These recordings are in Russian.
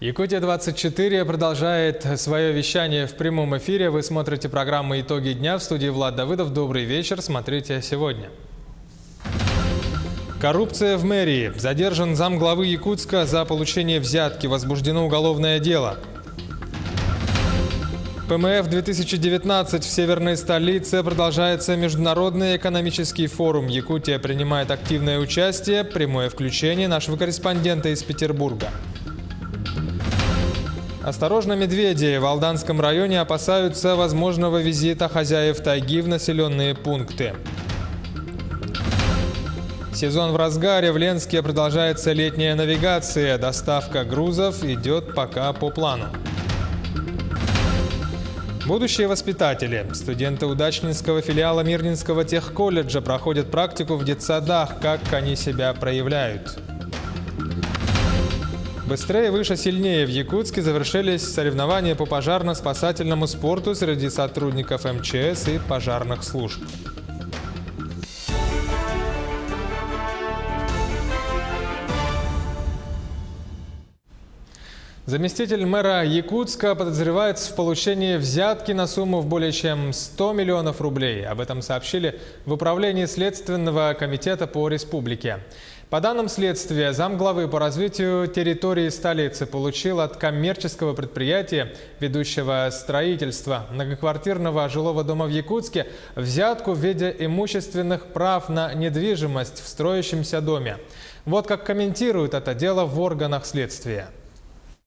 Якутия-24 продолжает свое вещание в прямом эфире. Вы смотрите программу «Итоги дня». В студии Влад Давыдов. Добрый вечер. Смотрите сегодня. Коррупция в мэрии. Задержан замглавы Якутска за получение взятки. Возбуждено уголовное дело. ПМФ-2019 в северной столице. Продолжается Международный экономический форум. Якутия принимает активное участие. Прямое включение нашего корреспондента из Петербурга. Осторожно, медведи! В Алданском районе опасаются возможного визита хозяев тайги в населенные пункты. Сезон в разгаре. В Ленске продолжается летняя навигация. Доставка грузов идет пока по плану. Будущие воспитатели. Студенты Удачнинского филиала Мирнинского техколледжа проходят практику в детсадах. Как они себя проявляют? Быстрее, выше, сильнее. В Якутске завершились соревнования по пожарно-спасательному спорту среди сотрудников МЧС и пожарных служб. Заместитель мэра Якутска подозревается в получении взятки на сумму в более чем 100 миллионов рублей. Об этом сообщили в управлении Следственного комитета по республике. По данным следствия, замглавы по развитию территории столицы получил от коммерческого предприятия, ведущего строительство многоквартирного жилого дома в Якутске, взятку в виде имущественных прав на недвижимость в строящемся доме. Вот как комментируют это дело в органах следствия.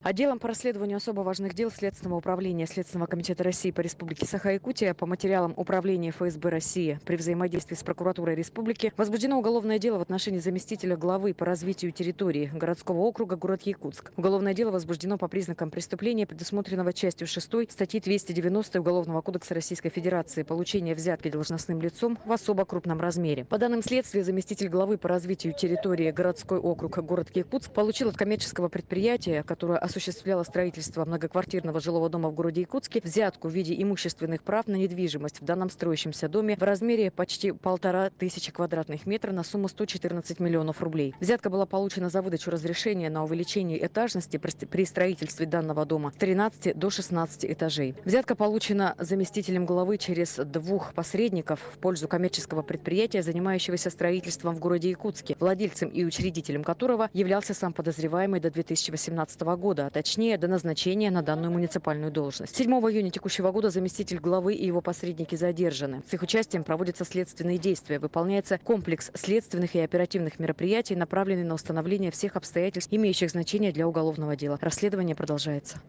Отделом по расследованию особо важных дел Следственного управления Следственного комитета России по Республике Саха-Якутия по материалам Управления ФСБ России при взаимодействии с прокуратурой республики возбуждено уголовное дело в отношении заместителя главы по развитию территории городского округа город Якутск. Уголовное дело возбуждено по признакам преступления, предусмотренного частью 6 статьи 290 Уголовного кодекса Российской Федерации «Получение взятки должностным лицом в особо крупном размере». По данным следствия, заместитель главы по развитию территории городской округ город Якутск получил от коммерческого предприятия, которое осуществляла строительство многоквартирного жилого дома в городе Якутске, взятку в виде имущественных прав на недвижимость в данном строящемся доме в размере почти 1500 квадратных метров на сумму 114 миллионов рублей. Взятка была получена за выдачу разрешения на увеличение этажности при строительстве данного дома с 13 до 16 этажей. Взятка получена заместителем главы через 2 посредников в пользу коммерческого предприятия, занимающегося строительством в городе Якутске, владельцем и учредителем которого являлся сам подозреваемый до 2018 года. А точнее до назначения на данную муниципальную должность. 7 июня текущего года заместитель главы и его посредники задержаны. С их участием проводятся следственные действия. Выполняется комплекс следственных и оперативных мероприятий, направленный на установление всех обстоятельств, имеющих значение для уголовного дела. Расследование продолжается.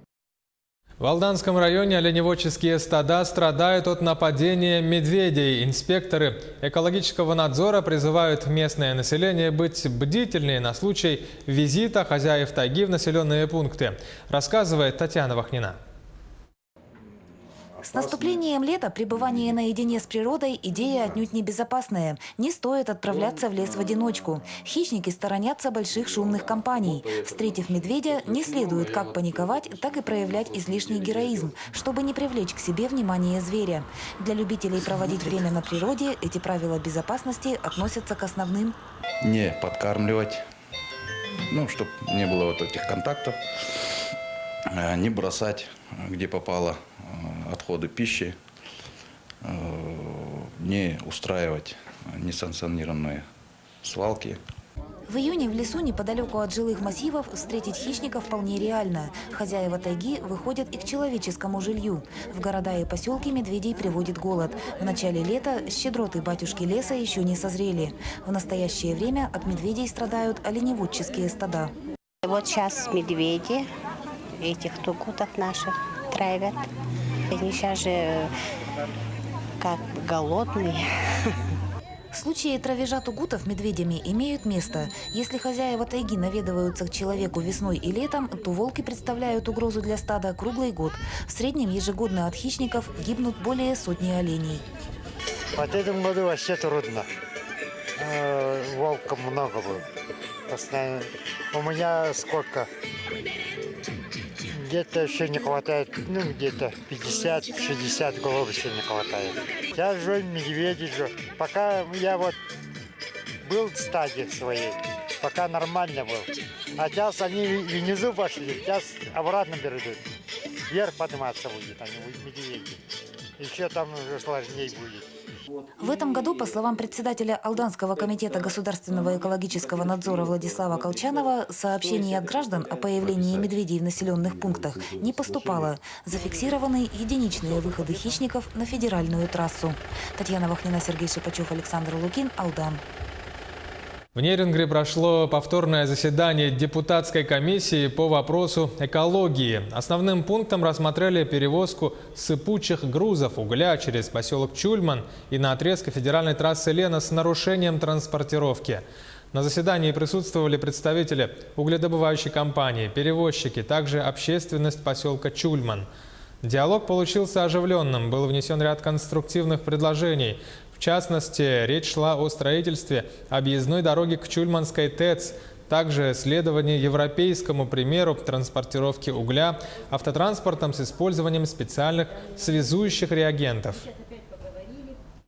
В Алданском районе оленеводческие стада страдают от нападения медведей. Инспекторы экологического надзора призывают местное население быть бдительнее на случай визита хозяев тайги в населенные пункты, рассказывает Татьяна Вахнина. С наступлением лета пребывание наедине с природой – идея отнюдь небезопасная. Не стоит отправляться в лес в одиночку. Хищники сторонятся больших шумных компаний. Встретив медведя, не следует как паниковать, так и проявлять излишний героизм, чтобы не привлечь к себе внимание зверя. Для любителей проводить время на природе эти правила безопасности относятся к основным. Не подкармливать, чтобы не было вот этих контактов, не бросать, где попало, отходы пищи, не устраивать несанкционированные свалки. В июне в лесу неподалеку от жилых массивов встретить хищников вполне реально. Хозяева тайги выходят и к человеческому жилью. В города и поселки медведей приводит голод. В начале лета щедроты батюшки леса еще не созрели. В настоящее время от медведей страдают оленеводческие стада. Вот сейчас медведи этих тугутов наших травят. Они сейчас же как голодные. Случаи травежа тугутов медведями имеют место. Если хозяева тайги наведываются к человеку весной и летом, то волки представляют угрозу для стада круглый год. В среднем ежегодно от хищников гибнут более сотни оленей. В этом году вообще трудно. Волков много было. Постоянно. У меня сколько? Где-то еще не хватает, где-то 50-60 голов еще не хватает. Я жил медведей, пока я вот был в стадии своей, пока нормально был. А сейчас они внизу пошли, сейчас обратно перейдут. Вверх подниматься будет, они медведи. Еще там уже сложнее будет. В этом году, по словам председателя Алданского комитета государственного экологического надзора Владислава Колчанова, сообщений от граждан о появлении медведей в населенных пунктах не поступало. Зафиксированы единичные выходы хищников на федеральную трассу. Татьяна Вахнина, Сергей Шипачев, Александр Лукин, Алдан. В Нерингре прошло повторное заседание депутатской комиссии по вопросу экологии. Основным пунктом рассмотрели перевозку сыпучих грузов угля через поселок Чульман и на отрезке федеральной трассы Лена с нарушением транспортировки. На заседании присутствовали представители угледобывающей компании, перевозчики, также общественность поселка Чульман. Диалог получился оживленным, был внесен ряд конструктивных предложений. В частности, речь шла о строительстве объездной дороги к Чульманской ТЭЦ, также следование европейскому примеру транспортировки угля автотранспортом с использованием специальных связующих реагентов.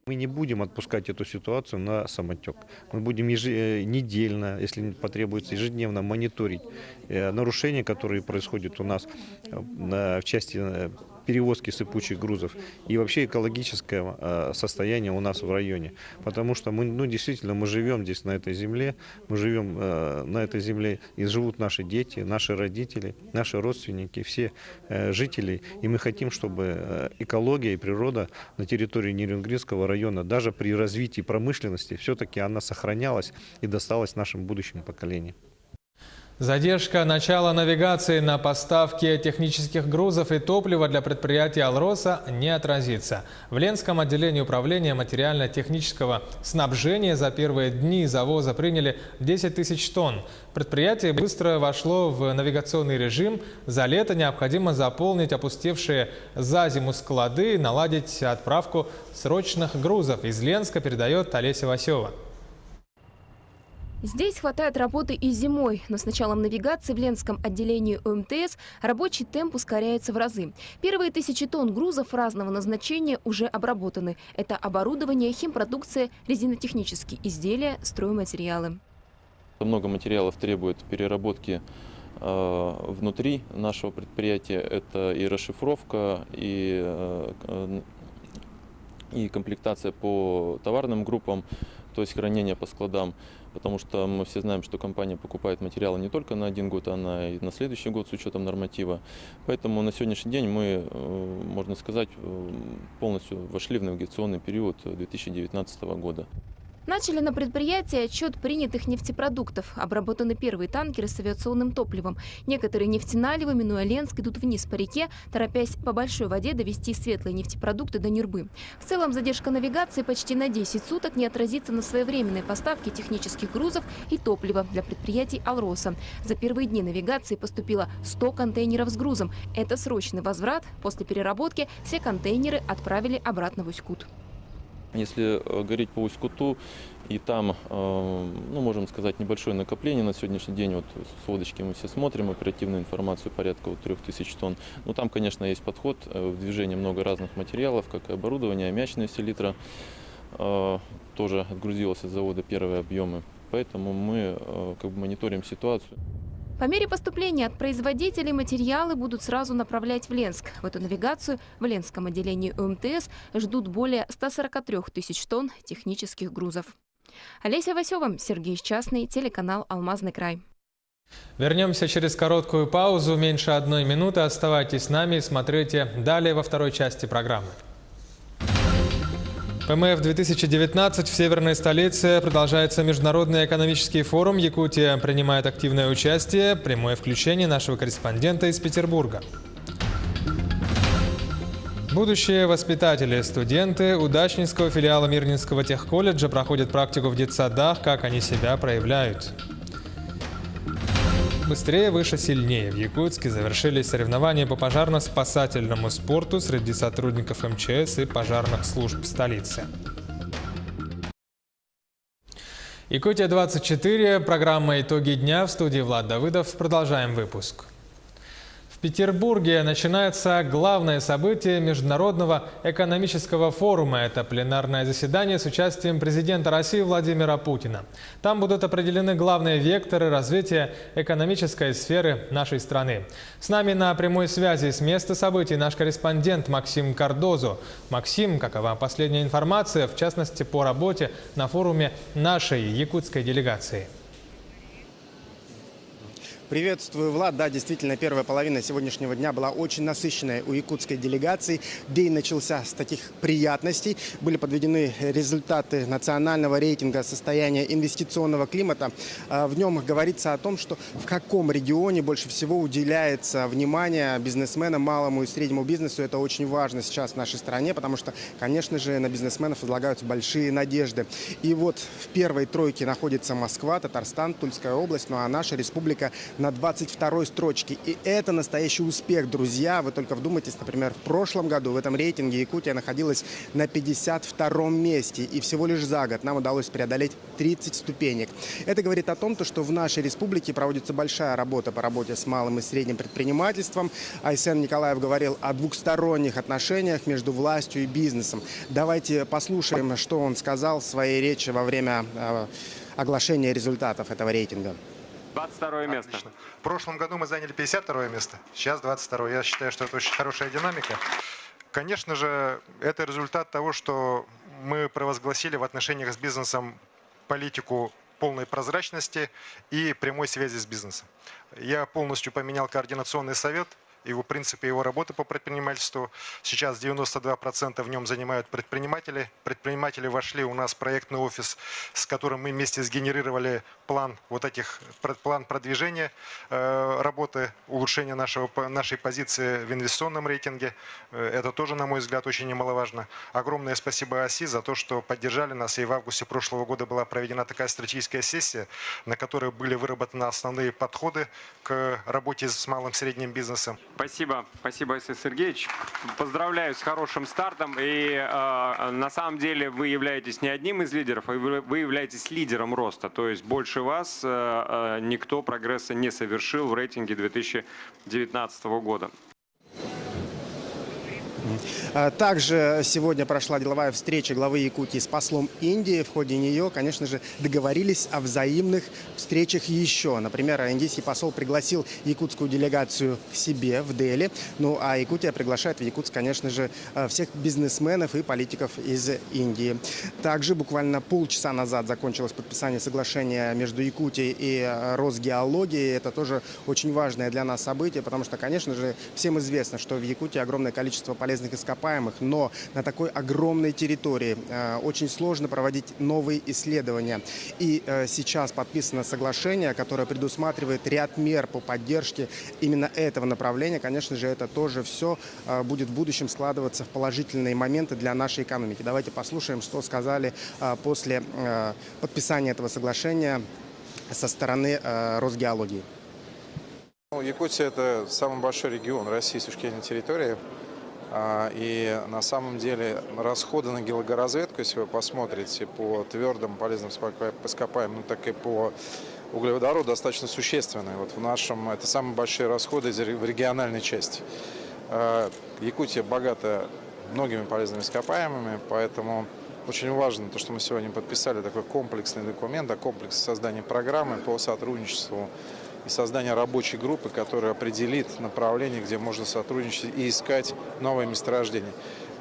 Мы не будем отпускать эту ситуацию на самотек. Мы будем недельно, если потребуется, ежедневно мониторить нарушения, которые происходят у нас в части перевозки сыпучих грузов и вообще экологическое состояние у нас в районе. Потому что мы действительно мы живем здесь, на этой земле, мы живем на этой земле, и живут наши дети, наши родители, наши родственники, все жители. И мы хотим, чтобы экология и природа на территории Нерингринского района, даже при развитии промышленности, все-таки она сохранялась и досталась нашим будущим поколениям. Задержка начала навигации на поставки технических грузов и топлива для предприятия «Алроса» не отразится. В Ленском отделении управления материально-технического снабжения за первые дни завоза приняли 10 тысяч тонн. Предприятие быстро вошло в навигационный режим. За лето необходимо заполнить опустевшие за зиму склады и наладить отправку срочных грузов. Из Ленска передает Олеся Васева. Здесь хватает работы и зимой, но с началом навигации в Ленском отделении УМТС рабочий темп ускоряется в разы. Первые 1000 тонн грузов разного назначения уже обработаны. Это оборудование, химпродукция, резинотехнические изделия, стройматериалы. Много материалов требует переработки внутри нашего предприятия. Это и расшифровка, и комплектация по товарным группам, то есть хранение по складам. Потому что мы все знаем, что компания покупает материалы не только на 1 год, а и на следующий год с учетом норматива. Поэтому на сегодняшний день мы, можно сказать, полностью вошли в навигационный период 2019 года. Начали на предприятии отчет принятых нефтепродуктов. Обработаны первые танкеры с авиационным топливом. Некоторые нефтеналивы, минуя Ленск, идут вниз по реке, торопясь по большой воде довести светлые нефтепродукты до Нюрбы. В целом задержка навигации почти на 10 суток не отразится на своевременной поставке технических грузов и топлива для предприятий «Алроса». За первые дни навигации поступило 100 контейнеров с грузом. Это срочный возврат. После переработки все контейнеры отправили обратно в Усть-Кут. Если говорить по Усть-Куту, и там, можем сказать, небольшое накопление на сегодняшний день. Вот с водочки мы все смотрим оперативную информацию, порядка 3000 тонн. Но там, конечно, есть подход, в движении много разных материалов, как и оборудование, аммиачные селитра. Тоже отгрузилось из завода первые объемы. Поэтому мы мониторим ситуацию. По мере поступления от производителей материалы будут сразу направлять в Ленск. В эту навигацию в Ленском отделении УМТС ждут более 143 тысяч тонн технических грузов. Олеся Васева, Сергей Счастный, телеканал «Алмазный край». Вернемся через короткую паузу. Меньше 1 минуты. Оставайтесь с нами и смотрите далее во второй части программы. ПМФ-2019 в северной столице. Продолжается Международный экономический форум. Якутия принимает активное участие. Прямое включение нашего корреспондента из Петербурга. Будущие воспитатели, студенты Удачнинского филиала Мирнинского техколледжа проходят практику в детсадах. Как они себя проявляют? Быстрее, выше, сильнее. В Якутске завершились соревнования по пожарно-спасательному спорту среди сотрудников МЧС и пожарных служб столицы. Якутия-24. Программа «Итоги дня». В студии Влад Давыдов. Продолжаем выпуск. В Петербурге начинается главное событие Международного экономического форума. Это пленарное заседание с участием президента России Владимира Путина. Там будут определены главные векторы развития экономической сферы нашей страны. С нами на прямой связи с места событий наш корреспондент Максим Кардозу. Максим, какова последняя информация, в частности по работе на форуме нашей якутской делегации? Приветствую, Влад. Да, действительно, первая половина сегодняшнего дня была очень насыщенная у якутской делегации. День начался с таких приятностей. Были подведены результаты национального рейтинга состояния инвестиционного климата. В нем говорится о том, что в каком регионе больше всего уделяется внимание бизнесменам, малому и среднему бизнесу. Это очень важно сейчас в нашей стране, потому что, конечно же, на бизнесменов возлагаются большие надежды. И вот в первой тройке находится Москва, Татарстан, Тульская область, ну а наша республика на 22-й строчке. И это настоящий успех, друзья. Вы только вдумайтесь, например, в прошлом году в этом рейтинге Якутия находилась на 52-м месте. И всего лишь за год нам удалось преодолеть 30 ступенек. Это говорит о том, что в нашей республике проводится большая работа по работе с малым и средним предпринимательством. Айсен Николаев говорил о двухсторонних отношениях между властью и бизнесом. Давайте послушаем, что он сказал в своей речи во время оглашения результатов этого рейтинга. 22 место. Отлично. В прошлом году мы заняли 52 место, сейчас 22. Я считаю, что это очень хорошая динамика. Конечно же, это результат того, что мы провозгласили в отношениях с бизнесом политику полной прозрачности и прямой связи с бизнесом. Я полностью поменял координационный совет. И, в принципе, его работа по предпринимательству. Сейчас 92% в нем занимают предприниматели. Предприниматели вошли у нас в проектный офис, с которым мы вместе сгенерировали план план продвижения работы, улучшения нашей позиции в инвестиционном рейтинге. Это тоже, на мой взгляд, очень немаловажно. Огромное спасибо ОСИ за то, что поддержали нас. И в августе прошлого года была проведена такая стратегическая сессия, на которой были выработаны основные подходы к работе с малым и средним бизнесом. Спасибо, Айсен Сергеевич. Поздравляю с хорошим стартом. И на самом деле вы являетесь не одним из лидеров, а вы являетесь лидером роста. То есть больше вас никто прогресса не совершил в рейтинге 2019 года. Также сегодня прошла деловая встреча главы Якутии с послом Индии. В ходе нее, конечно же, договорились о взаимных встречах еще. Например, индийский посол пригласил якутскую делегацию к себе в Дели. Ну а Якутия приглашает в Якутск, конечно же, всех бизнесменов и политиков из Индии. Также буквально полчаса назад закончилось подписание соглашения между Якутией и Росгеологией. Это тоже очень важное для нас событие, потому что, конечно же, всем известно, что в Якутии огромное количество полезных ископаемых, но на такой огромной территории очень сложно проводить новые исследования. И сейчас подписано соглашение, которое предусматривает ряд мер по поддержке именно этого направления. Конечно же, это тоже все будет в будущем складываться в положительные моменты для нашей экономики. Давайте послушаем, что сказали после подписания этого соглашения со стороны Росгеологии. Якутия – это самый большой регион России с точки зрения территории. И на самом деле расходы на геологоразведку, если вы посмотрите, по твердым полезным ископаемым, так и по углеводороду достаточно существенные. Вот в нашем это самые большие расходы в региональной части. Якутия богата многими полезными ископаемыми, поэтому очень важно то, что мы сегодня подписали такой комплексный документ, комплекс создания программы по сотрудничеству и создание рабочей группы, которая определит направление, где можно сотрудничать и искать новые месторождения.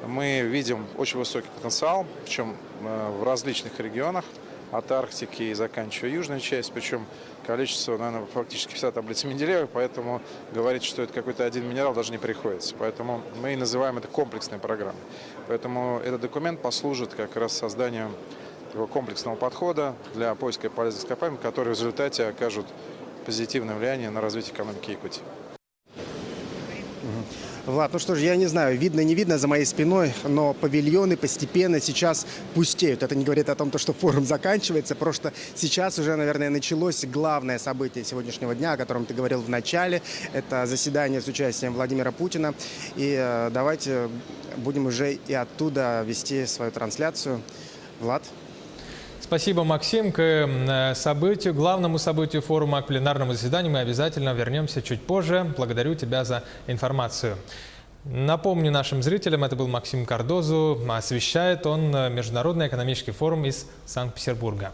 Мы видим очень высокий потенциал, причем в различных регионах, от Арктики и заканчивая южной частью, причем количество, наверное, фактически вся таблица Менделеева, поэтому говорить, что это какой-то один минерал, даже не приходится. Поэтому мы и называем это комплексной программой. Поэтому этот документ послужит как раз созданию такого комплексного подхода для поиска полезных ископаемых, которые в результате окажут позитивное влияние на развитие экономики Якутии. Влад, ну что ж, я не знаю, видно, не видно за моей спиной, но павильоны постепенно сейчас пустеют. Это не говорит о том, что форум заканчивается, просто сейчас уже, наверное, началось главное событие сегодняшнего дня, о котором ты говорил в начале. Это заседание с участием Владимира Путина. И давайте будем уже и оттуда вести свою трансляцию. Влад? Спасибо, Максим. К событию, главному событию форума, к пленарному заседанию мы обязательно вернемся чуть позже. Благодарю тебя за информацию. Напомню нашим зрителям, это был Максим Кардозу. Освещает он Международный экономический форум из Санкт-Петербурга.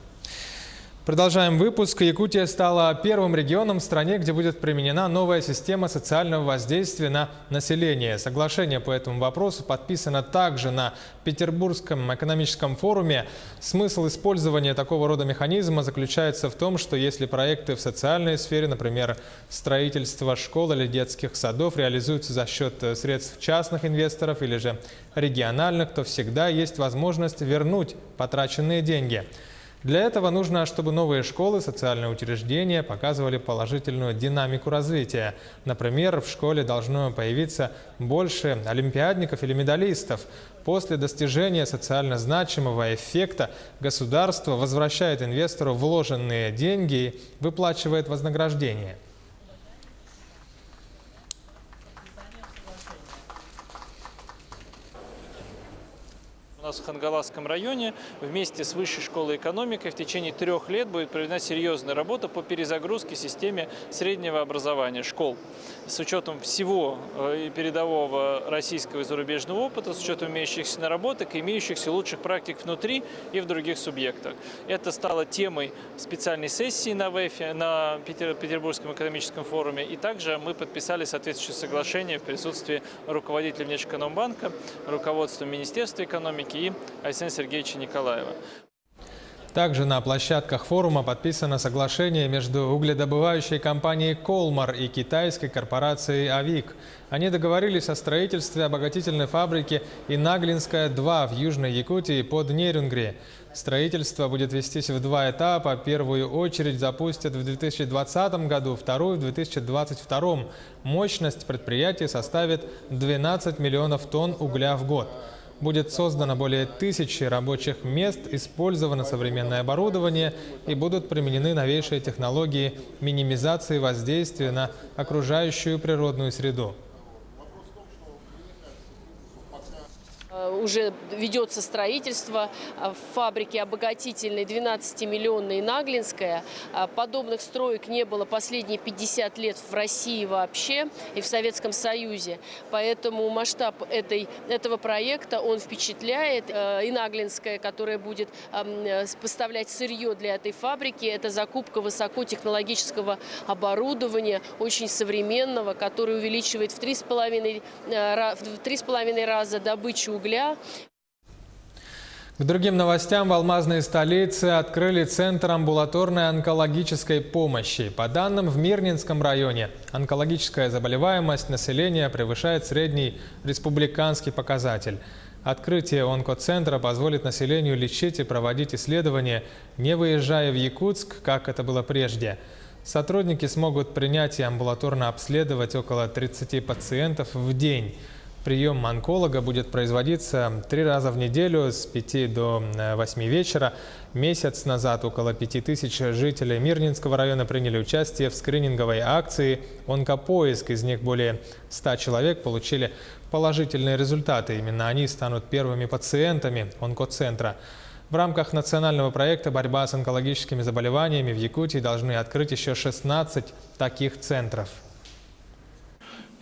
Продолжаем выпуск. Якутия стала первым регионом в стране, где будет применена новая система социального воздействия на население. Соглашение по этому вопросу подписано также на Петербургском экономическом форуме. Смысл использования такого рода механизма заключается в том, что если проекты в социальной сфере, например, строительство школ или детских садов, реализуются за счет средств частных инвесторов или же региональных, то всегда есть возможность вернуть потраченные деньги. Для этого нужно, чтобы новые школы, социальные учреждения показывали положительную динамику развития. Например, в школе должно появиться больше олимпиадников или медалистов. После достижения социально значимого эффекта государство возвращает инвестору вложенные деньги и выплачивает вознаграждение. У нас в Хангаласском районе вместе с Высшей школой экономики в течение 3 лет будет проведена серьезная работа по перезагрузке системе среднего образования школ. С учетом всего передового российского и зарубежного опыта, с учетом имеющихся наработок и имеющихся лучших практик внутри и в других субъектах. Это стало темой специальной сессии на ВЭФе, на Петербургском экономическом форуме. И также мы подписали соответствующее соглашение в присутствии руководителя Внешэкономбанка, руководства Министерства экономики и Айсена Сергеевича Николаева. Также на площадках форума подписано соглашение между угледобывающей компанией «Колмар» и китайской корпорацией «Авик». Они договорились о строительстве обогатительной фабрики «Инаглинская-2» в Южной Якутии под Нерюнгри. Строительство будет вестись в 2 этапа. Первую очередь запустят в 2020 году, вторую в 2022. Мощность предприятия составит 12 миллионов тонн угля в год. Будет создано более 1000 рабочих мест, использовано современное оборудование и будут применены новейшие технологии минимизации воздействия на окружающую природную среду. Уже ведется строительство фабрики обогатительной 12-миллионной Наглинская. Подобных строек не было последние 50 лет в России вообще и в Советском Союзе. Поэтому масштаб этого проекта, он впечатляет. И Наглинская, которая будет поставлять сырье для этой фабрики, это закупка высокотехнологического оборудования, очень современного, которое увеличивает в 3,5 раза добычу угля. К другим новостям. В алмазной столице открыли центр амбулаторной онкологической помощи. По данным в Мирнинском районе, онкологическая заболеваемость населения превышает средний республиканский показатель. Открытие онкоцентра позволит населению лечить и проводить исследования, не выезжая в Якутск, как это было прежде. Сотрудники смогут принять и амбулаторно обследовать около 30 пациентов в день. Прием онколога будет производиться 3 раза в неделю с 5 до 8 вечера. Месяц назад около 5000 жителей Мирнинского района приняли участие в скрининговой акции «Онкопоиск». Из них более 100 человек получили положительные результаты. Именно они станут первыми пациентами онкоцентра. В рамках национального проекта «Борьба с онкологическими заболеваниями» в Якутии должны открыть еще 16 таких центров.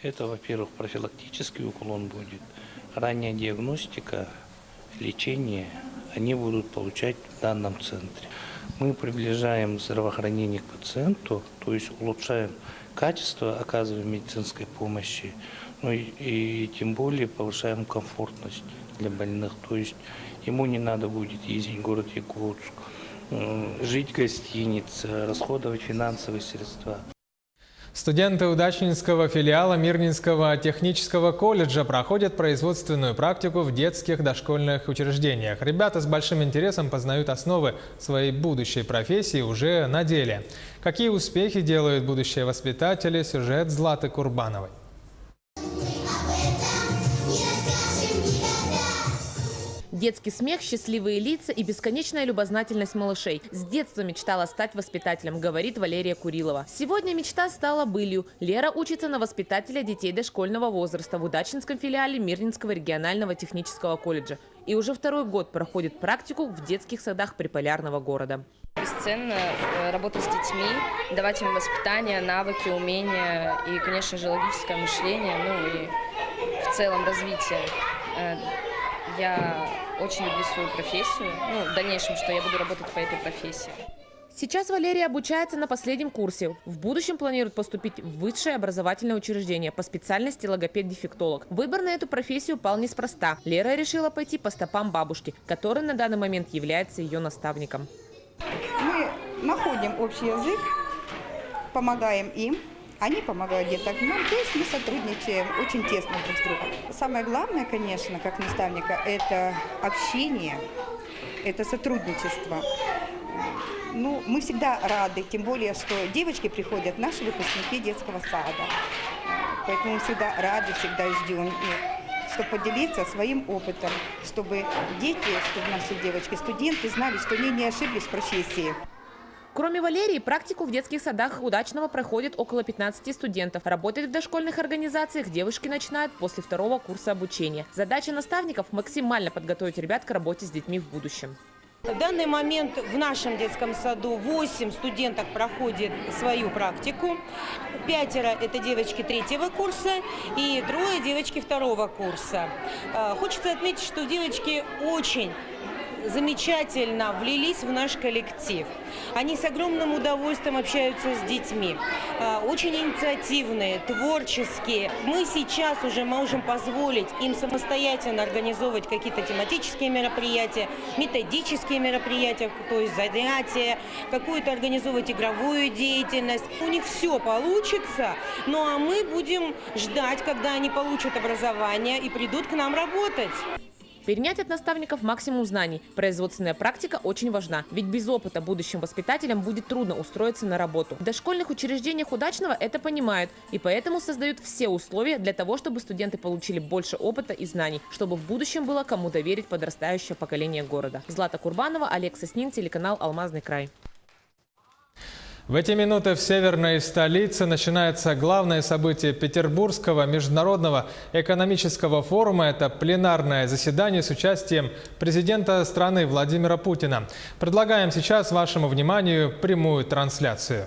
Это, во-первых, профилактический уклон будет, ранняя диагностика, лечение, они будут получать в данном центре. Мы приближаем здравоохранение к пациенту, то есть улучшаем качество оказываемой медицинской помощи, ну и тем более повышаем комфортность для больных, то есть ему не надо будет ездить в город Якутск, жить в гостинице, расходовать финансовые средства. Студенты удачнинского филиала Мирнинского технического колледжа проходят производственную практику в детских дошкольных учреждениях. Ребята с большим интересом познают основы своей будущей профессии уже на деле. Какие успехи делают будущие воспитатели? Сюжет Златы Курбановой. Детский смех, счастливые лица и бесконечная любознательность малышей. С детства мечтала стать воспитателем, говорит Валерия Курилова. Сегодня мечта стала былью. Лера учится на воспитателя детей дошкольного возраста в Удачненском филиале Мирнинского регионального технического колледжа. И уже второй год проходит практику в детских садах приполярного города. Бесценно работать с детьми, давать им воспитание, навыки, умения и, конечно же, логическое мышление, ну и в целом развитие. Я очень люблю свою профессию, в дальнейшем, что я буду работать по этой профессии. Сейчас Валерия обучается на последнем курсе. В будущем планирует поступить в высшее образовательное учреждение по специальности логопед-дефектолог. Выбор на эту профессию пал неспроста. Лера решила пойти по стопам бабушки, которая на данный момент является ее наставником. Мы находим общий язык, помогаем им, они помогают детям нам, то есть мы сотрудничаем очень тесно друг с другом. Самое главное, конечно, как наставника, это общение, это сотрудничество. Мы всегда рады, тем более, что девочки приходят, наши выпускники детского сада. Поэтому мы всегда рады, всегда ждем их, чтобы поделиться своим опытом, чтобы дети, чтобы наши девочки, студенты знали, что они не ошиблись в профессии. Кроме Валерии, практику в детских садах Удачного проходит около 15 студентов. Работать в дошкольных организациях девушки начинают после второго курса обучения. Задача наставников – максимально подготовить ребят к работе с детьми в будущем. В данный момент в нашем детском саду 8 студенток проходит свою практику. 5 – это девочки 3-го курса и 3 девочки 2-го курса. Хочется отметить, что девочки очень замечательно влились в наш коллектив. Они с огромным удовольствием общаются с детьми. Очень инициативные, творческие. Мы сейчас уже можем позволить им самостоятельно организовывать какие-то тематические мероприятия, методические мероприятия, то есть занятия, какую-то организовывать игровую деятельность. У них все получится, ну а мы будем ждать, когда они получат образование и придут к нам работать. Перенять от наставников максимум знаний. Производственная практика очень важна, ведь без опыта будущим воспитателям будет трудно устроиться на работу. В дошкольных учреждениях Удачного это понимают, и поэтому создают все условия для того, чтобы студенты получили больше опыта и знаний, чтобы в будущем было кому доверить подрастающее поколение города. Злата Курбанова, Олег Соснин, телеканал «Алмазный край». В эти минуты в северной столице начинается главное событие Петербургского международного экономического форума. Это пленарное заседание с участием президента страны Владимира Путина. Предлагаем сейчас вашему вниманию прямую трансляцию.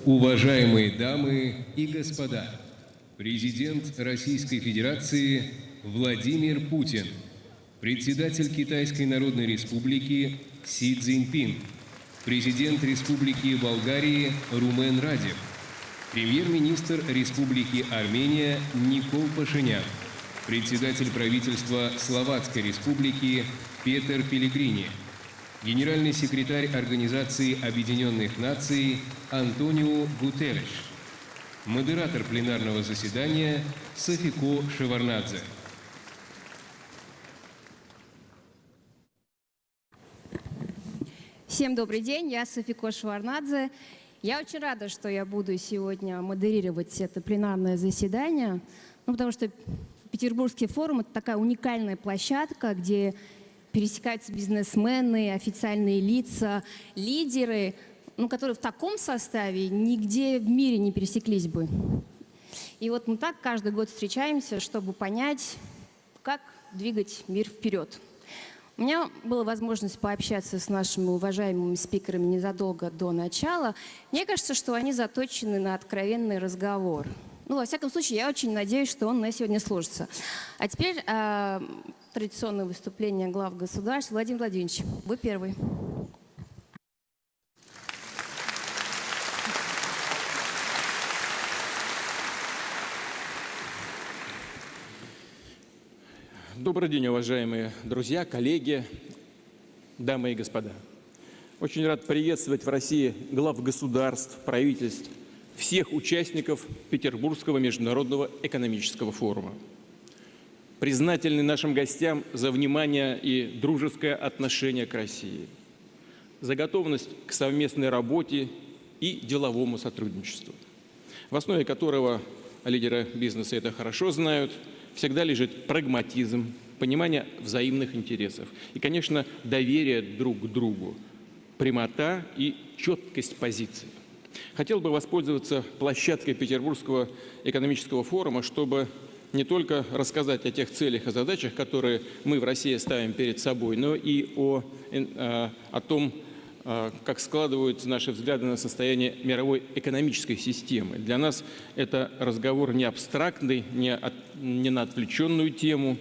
Уважаемые дамы и господа, президент Российской Федерации Владимир Путин, председатель Китайской Народной Республики Си Цзиньпин, президент Республики Болгарии Румен Радев, премьер-министр Республики Армения Никол Пашинян, председатель правительства Словацкой Республики Петер Пелегрини, генеральный секретарь Организации Объединенных Наций Антонио Гутерреш, модератор пленарного заседания Софико Шеварнадзе. Всем добрый день, я Софико Шеварнадзе. Я очень рада, что я буду сегодня модерировать это пленарное заседание, потому что Петербургский форум – это такая уникальная площадка, где пересекаются бизнесмены, официальные лица, лидеры, которые в таком составе нигде в мире не пересеклись бы. И вот мы так каждый год встречаемся, чтобы понять, как двигать мир вперед. У меня была возможность пообщаться с нашими уважаемыми спикерами незадолго до начала. Мне кажется, что они заточены на откровенный разговор. Во всяком случае, я очень надеюсь, что он на сегодня сложится. А теперь традиционное выступление глав государств. Владимир Владимирович, вы первый. Добрый день, уважаемые друзья, коллеги, дамы и господа. Очень рад приветствовать в России глав государств, правительств, всех участников Петербургского международного экономического форума. Признательны нашим гостям за внимание и дружеское отношение к России, за готовность к совместной работе и деловому сотрудничеству, в основе которого лидеры бизнеса это хорошо знают, всегда лежит прагматизм, понимание взаимных интересов и, конечно, доверие друг к другу, прямота и четкость позиций. Хотел бы воспользоваться площадкой Петербургского экономического форума, чтобы не только рассказать о тех целях и задачах, которые мы в России ставим перед собой, но и о том, как складываются наши взгляды на состояние мировой экономической системы. Для нас это разговор не абстрактный, не на отвлеченную тему.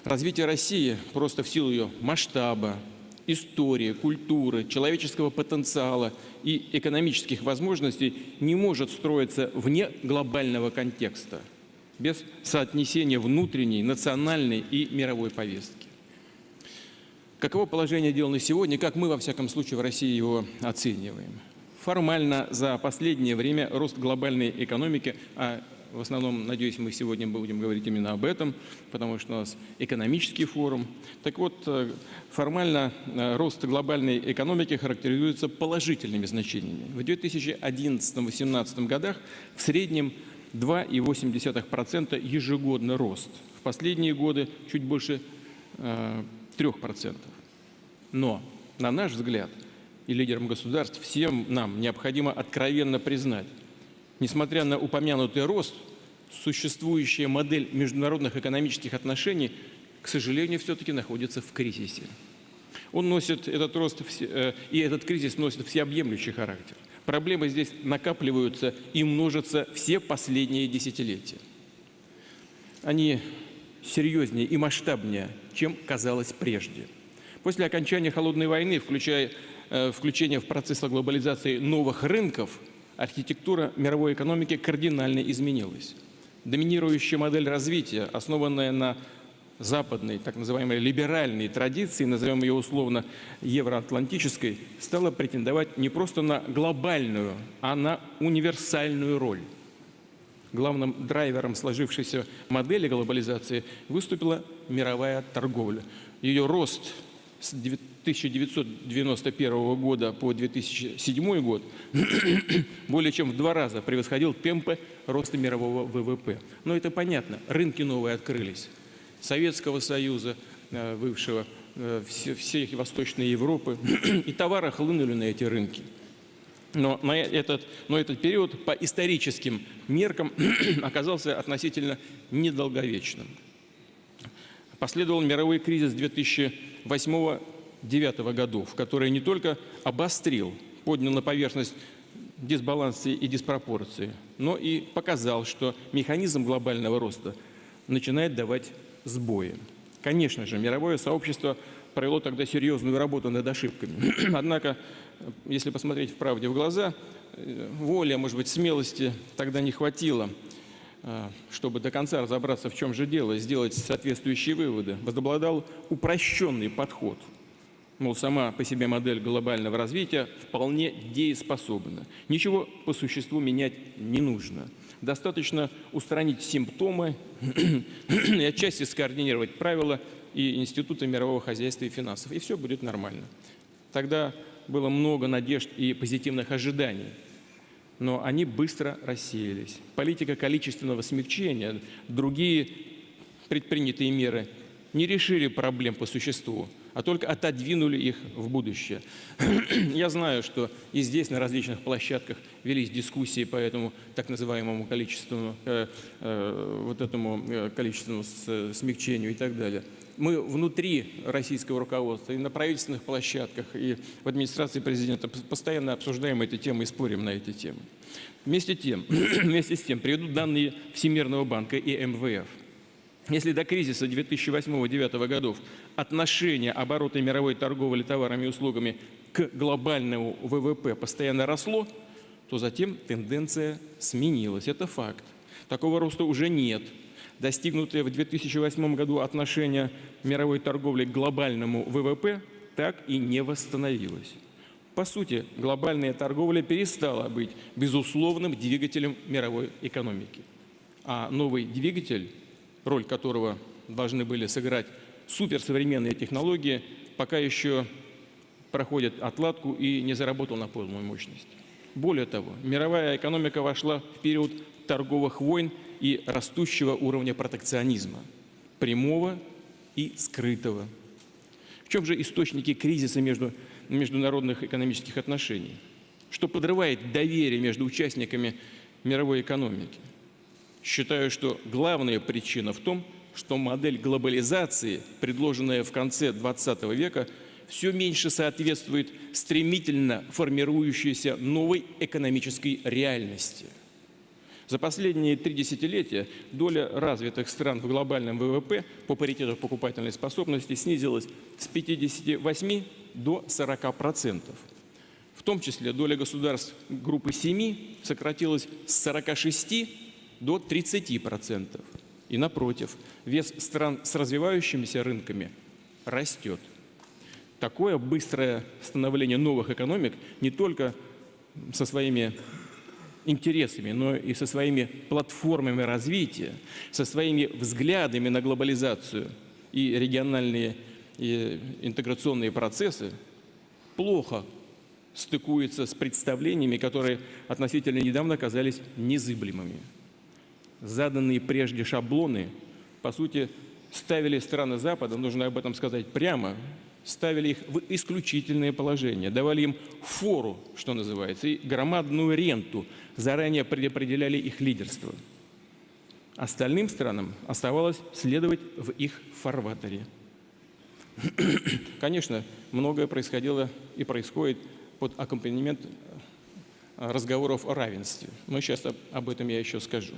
Развитие России просто в силу ее масштаба, истории, культуры, человеческого потенциала и экономических возможностей не может строиться вне глобального контекста, без соотнесения внутренней, национальной и мировой повестки. Каково положение дел на сегодня, как мы, во всяком случае, в России его оцениваем? Формально за последнее время рост глобальной экономики, а в основном, надеюсь, мы сегодня будем говорить именно об этом, потому что у нас экономический форум. Так вот, формально рост глобальной экономики характеризуется положительными значениями. В 2011-2018 годах в среднем 2,8% ежегодно рост. В последние годы чуть больше 3%. Но, на наш взгляд, и лидерам государств, всем нам необходимо откровенно признать, несмотря на упомянутый рост, существующая модель международных экономических отношений, к сожалению, все-таки находится в кризисе. Он носит этот рост, и этот кризис носит всеобъемлющий характер. Проблемы здесь накапливаются и множатся все последние десятилетия. Они серьезнее и масштабнее, чем казалось прежде. После окончания холодной войны, включение в процесс глобализации новых рынков, архитектура мировой экономики кардинально изменилась. Доминирующая модель развития, основанная на западной, так называемой либеральной традиции, назовем ее условно евроатлантической, стала претендовать не просто на глобальную, а на универсальную роль. Главным драйвером сложившейся модели глобализации выступила мировая торговля. Ее рост с 1991 года по 2007 год более чем в 2 раза превосходил темпы роста мирового ВВП. Но это понятно, рынки новые открылись. Советского Союза, бывшего, всей Восточной Европы, и товары хлынули на эти рынки. Но этот период по историческим меркам оказался относительно недолговечным. Последовал мировой кризис 2008-2009 годов, который не только обострил, поднял на поверхность дисбалансы и диспропорции, но и показал, что механизм глобального роста начинает давать сбои. Конечно же, мировое сообщество провело тогда серьезную работу над ошибками. Однако, если посмотреть правде в глаза, воли, может быть, смелости тогда не хватило, чтобы до конца разобраться, в чем же дело, и сделать соответствующие выводы. Возобладал упрощенный подход. Мол, сама по себе модель глобального развития вполне дееспособна. Ничего по существу менять не нужно. Достаточно устранить симптомы и отчасти скоординировать правила и институты мирового хозяйства и финансов. И все будет нормально. Тогда было много надежд и позитивных ожиданий. Но они быстро рассеялись. Политика количественного смягчения, другие предпринятые меры не решили проблем по существу, а только отодвинули их в будущее. Я знаю, что и здесь на различных площадках велись дискуссии по этому так называемому количественному, количественному смягчению и так далее. Мы внутри российского руководства и на правительственных площадках, и в администрации президента постоянно обсуждаем эти темы и спорим на эти темы. Вместе с тем приведу данные Всемирного банка и МВФ. Если до кризиса 2008-2009 годов отношение оборота мировой торговли товарами и услугами к глобальному ВВП постоянно росло, то затем тенденция сменилась. Это факт. Такого роста уже нет. Достигнутое в 2008 году отношение мировой торговли к глобальному ВВП так и не восстановилось. По сути, глобальная торговля перестала быть безусловным двигателем мировой экономики. А новый двигатель, роль которого должны были сыграть суперсовременные технологии, пока еще проходит отладку и не заработал на полную мощность. Более того, мировая экономика вошла в период торговых войн и растущего уровня протекционизма, прямого и скрытого. В чем же источники кризиса международных экономических отношений? Что подрывает доверие между участниками мировой экономики? Считаю, что главная причина в том, что модель глобализации, предложенная в конце XX века, все меньше соответствует стремительно формирующейся новой экономической реальности. За последние 3 десятилетия доля развитых стран в глобальном ВВП по паритету покупательной способности снизилась с 58 до 40%. В том числе доля государств группы 7 сократилась с 46 до 30%. И напротив, вес стран с развивающимися рынками растет. Такое быстрое становление новых экономик не только со своими интересами, но и со своими платформами развития, со своими взглядами на глобализацию и региональные и интеграционные процессы плохо стыкуется с представлениями, которые относительно недавно казались незыблемыми. Заданные прежде шаблоны, по сути, ставили страны Запада, нужно об этом сказать прямо, ставили их в исключительное положение, давали им фору, что называется, и громадную ренту, заранее предопределяли их лидерство. Остальным странам оставалось следовать в их фарватере. Конечно, многое происходило и происходит под аккомпанемент разговоров о равенстве. Но сейчас об этом я еще скажу.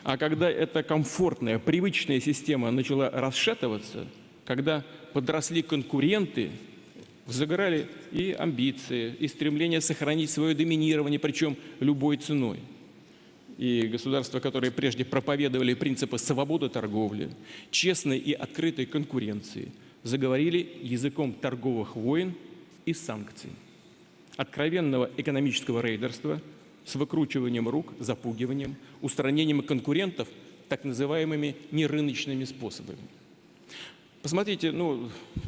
А когда эта комфортная, привычная система начала расшатываться, когда подросли конкуренты, загорали и амбиции, и стремление сохранить свое доминирование, причем любой ценой. И государства, которые прежде проповедовали принципы свободы торговли, честной и открытой конкуренции, заговорили языком торговых войн и санкций, откровенного экономического рейдерства с выкручиванием рук, запугиванием, устранением конкурентов так называемыми нерыночными способами. Посмотрите,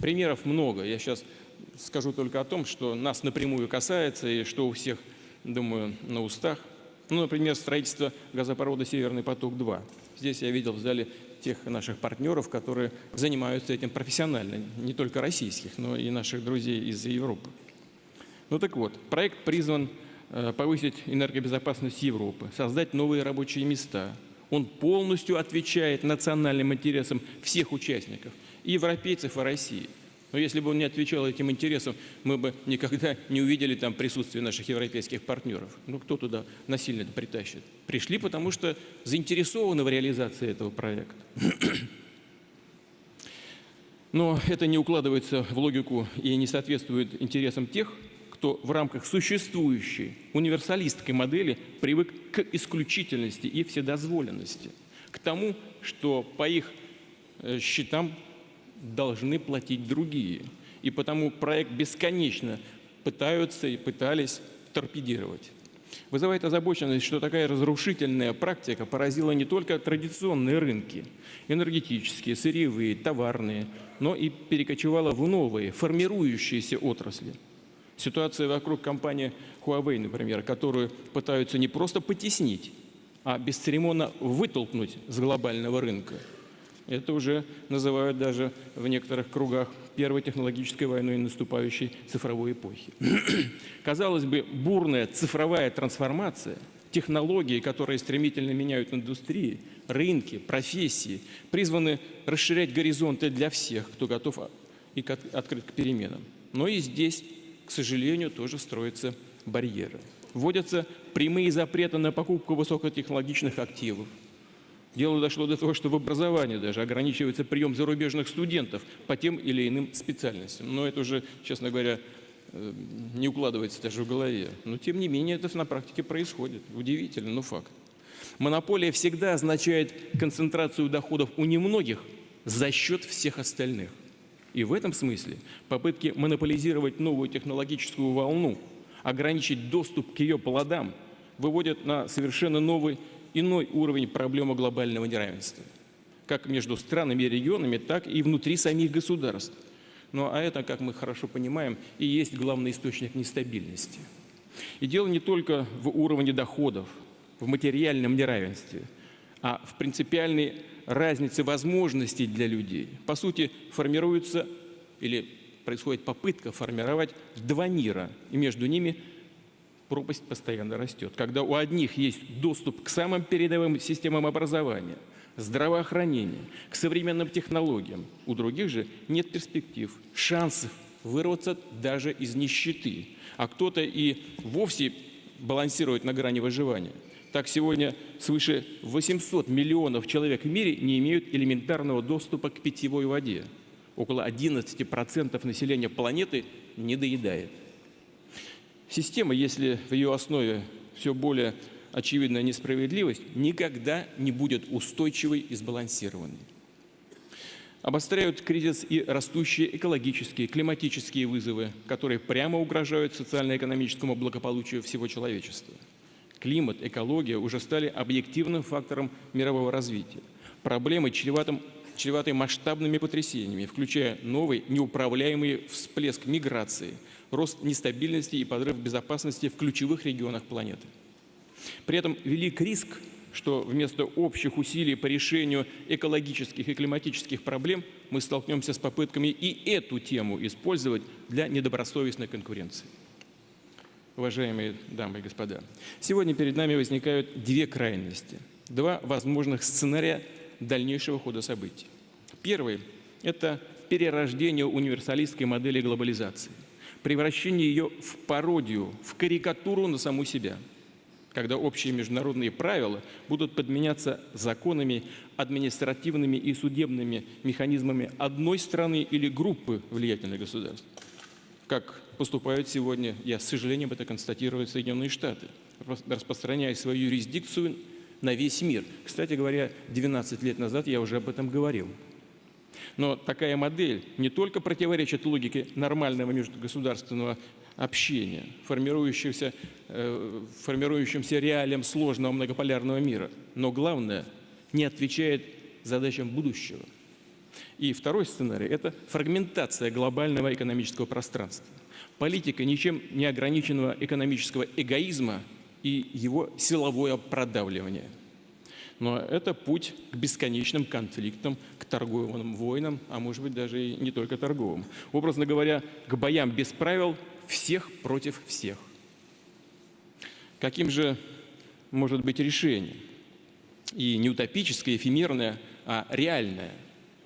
примеров много. Я сейчас скажу только о том, что нас напрямую касается и что у всех, думаю, на устах. Например, строительство газопровода «Северный поток-2». Здесь я видел в зале тех наших партнеров, которые занимаются этим профессионально, не только российских, но и наших друзей из Европы. Так вот, проект призван повысить энергобезопасность Европы, создать новые рабочие места. Он полностью отвечает национальным интересам всех участников, и европейцев, и России. Но если бы он не отвечал этим интересам, мы бы никогда не увидели там присутствие наших европейских партнеров. Ну, кто туда насильно это притащит? Пришли, потому что заинтересованы в реализации этого проекта. Но это не укладывается в логику и не соответствует интересам тех, кто в рамках существующей универсалистской модели привык к исключительности и вседозволенности, к тому, что по их счетам должны платить другие. И потому проект бесконечно пытаются и пытались торпедировать. Вызывает озабоченность, что такая разрушительная практика поразила не только традиционные рынки, энергетические, сырьевые, товарные, но и перекочевала в новые, формирующиеся отрасли. Ситуация вокруг компании Huawei, например, которую пытаются не просто потеснить, а бесцеремонно вытолкнуть с глобального рынка. Это уже называют даже в некоторых кругах первой технологической войной наступающей цифровой эпохи. Казалось бы, бурная цифровая трансформация, технологии, которые стремительно меняют индустрии, рынки, профессии, призваны расширять горизонты для всех, кто готов и открыт к переменам. Но и здесь, к сожалению, тоже строятся барьеры. Вводятся прямые запреты на покупку высокотехнологичных активов. Дело дошло до того, что в образовании даже ограничивается прием зарубежных студентов по тем или иным специальностям. Но это уже, честно говоря, не укладывается даже в голове. Но тем не менее это на практике происходит. Удивительно, но факт. Монополия всегда означает концентрацию доходов у немногих за счет всех остальных. И в этом смысле попытки монополизировать новую технологическую волну, ограничить доступ к ее плодам, выводят на совершенно новый, иной уровень проблемы глобального неравенства. Как между странами и регионами, так и внутри самих государств. Ну а это, как мы хорошо понимаем, и есть главный источник нестабильности. И дело не только в уровне доходов, в материальном неравенстве, а в принципиальной разнице возможностей для людей. По сути, формируется или происходит попытка формировать два мира, и между ними пропасть постоянно растет. Когда у одних есть доступ к самым передовым системам образования, здравоохранения, к современным технологиям, у других же нет перспектив, шансов вырваться даже из нищеты, а кто-то и вовсе балансирует на грани выживания. Так сегодня свыше 800 миллионов человек в мире не имеют элементарного доступа к питьевой воде. Около 11% населения планеты не доедает. Система, если в ее основе все более очевидная несправедливость, никогда не будет устойчивой и сбалансированной. Обостряют кризис и растущие экологические, климатические вызовы, которые прямо угрожают социально-экономическому благополучию всего человечества. Климат, экология уже стали объективным фактором мирового развития. Проблемы чреваты масштабными потрясениями, включая новый неуправляемый всплеск миграции, рост нестабильности и подрыв безопасности в ключевых регионах планеты. При этом велик риск, что вместо общих усилий по решению экологических и климатических проблем мы столкнемся с попытками и эту тему использовать для недобросовестной конкуренции. Уважаемые дамы и господа, сегодня перед нами возникают две крайности, два возможных сценария дальнейшего хода событий. Первый – это перерождение универсалистской модели глобализации, превращение ее в пародию, в карикатуру на саму себя, когда общие международные правила будут подменяться законами, административными и судебными механизмами одной страны или группы влиятельных государств. Как поступают сегодня, я с сожалением это констатирую, Соединенные Штаты, распространяя свою юрисдикцию на весь мир. Кстати говоря, 12 лет назад я уже об этом говорил. Но такая модель не только противоречит логике нормального межгосударственного общения, формирующимся реалиям сложного многополярного мира, но главное, не отвечает задачам будущего. И второй сценарий – это фрагментация глобального экономического пространства, политика ничем не ограниченного экономического эгоизма и его силовое продавливание. Но это путь к бесконечным конфликтам, к торговым войнам, а может быть даже и не только торговым. Образно говоря, к боям без правил всех против всех. Каким же может быть решение? И не утопическое, эфемерное, а реальное.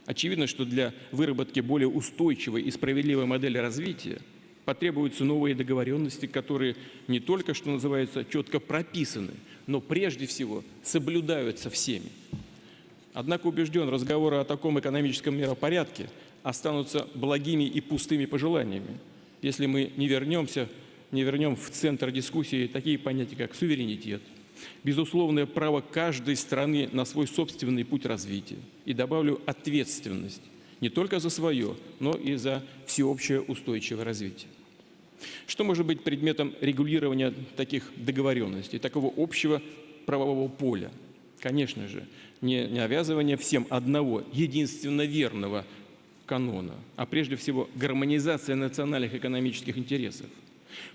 Очевидно, что для выработки более устойчивой и справедливой модели развития потребуются новые договоренности, которые не только, что называется, четко прописаны, но прежде всего соблюдаются всеми. Однако убежден, разговоры о таком экономическом миропорядке останутся благими и пустыми пожеланиями, если мы не вернем в центр дискуссии такие понятия, как суверенитет, безусловное право каждой страны на свой собственный путь развития, и добавлю ответственность не только за свое, но и за всеобщее устойчивое развитие. Что может быть предметом регулирования таких договоренностей, такого общего правового поля? Конечно же, не навязывание всем одного, единственно верного канона, а прежде всего гармонизация национальных экономических интересов,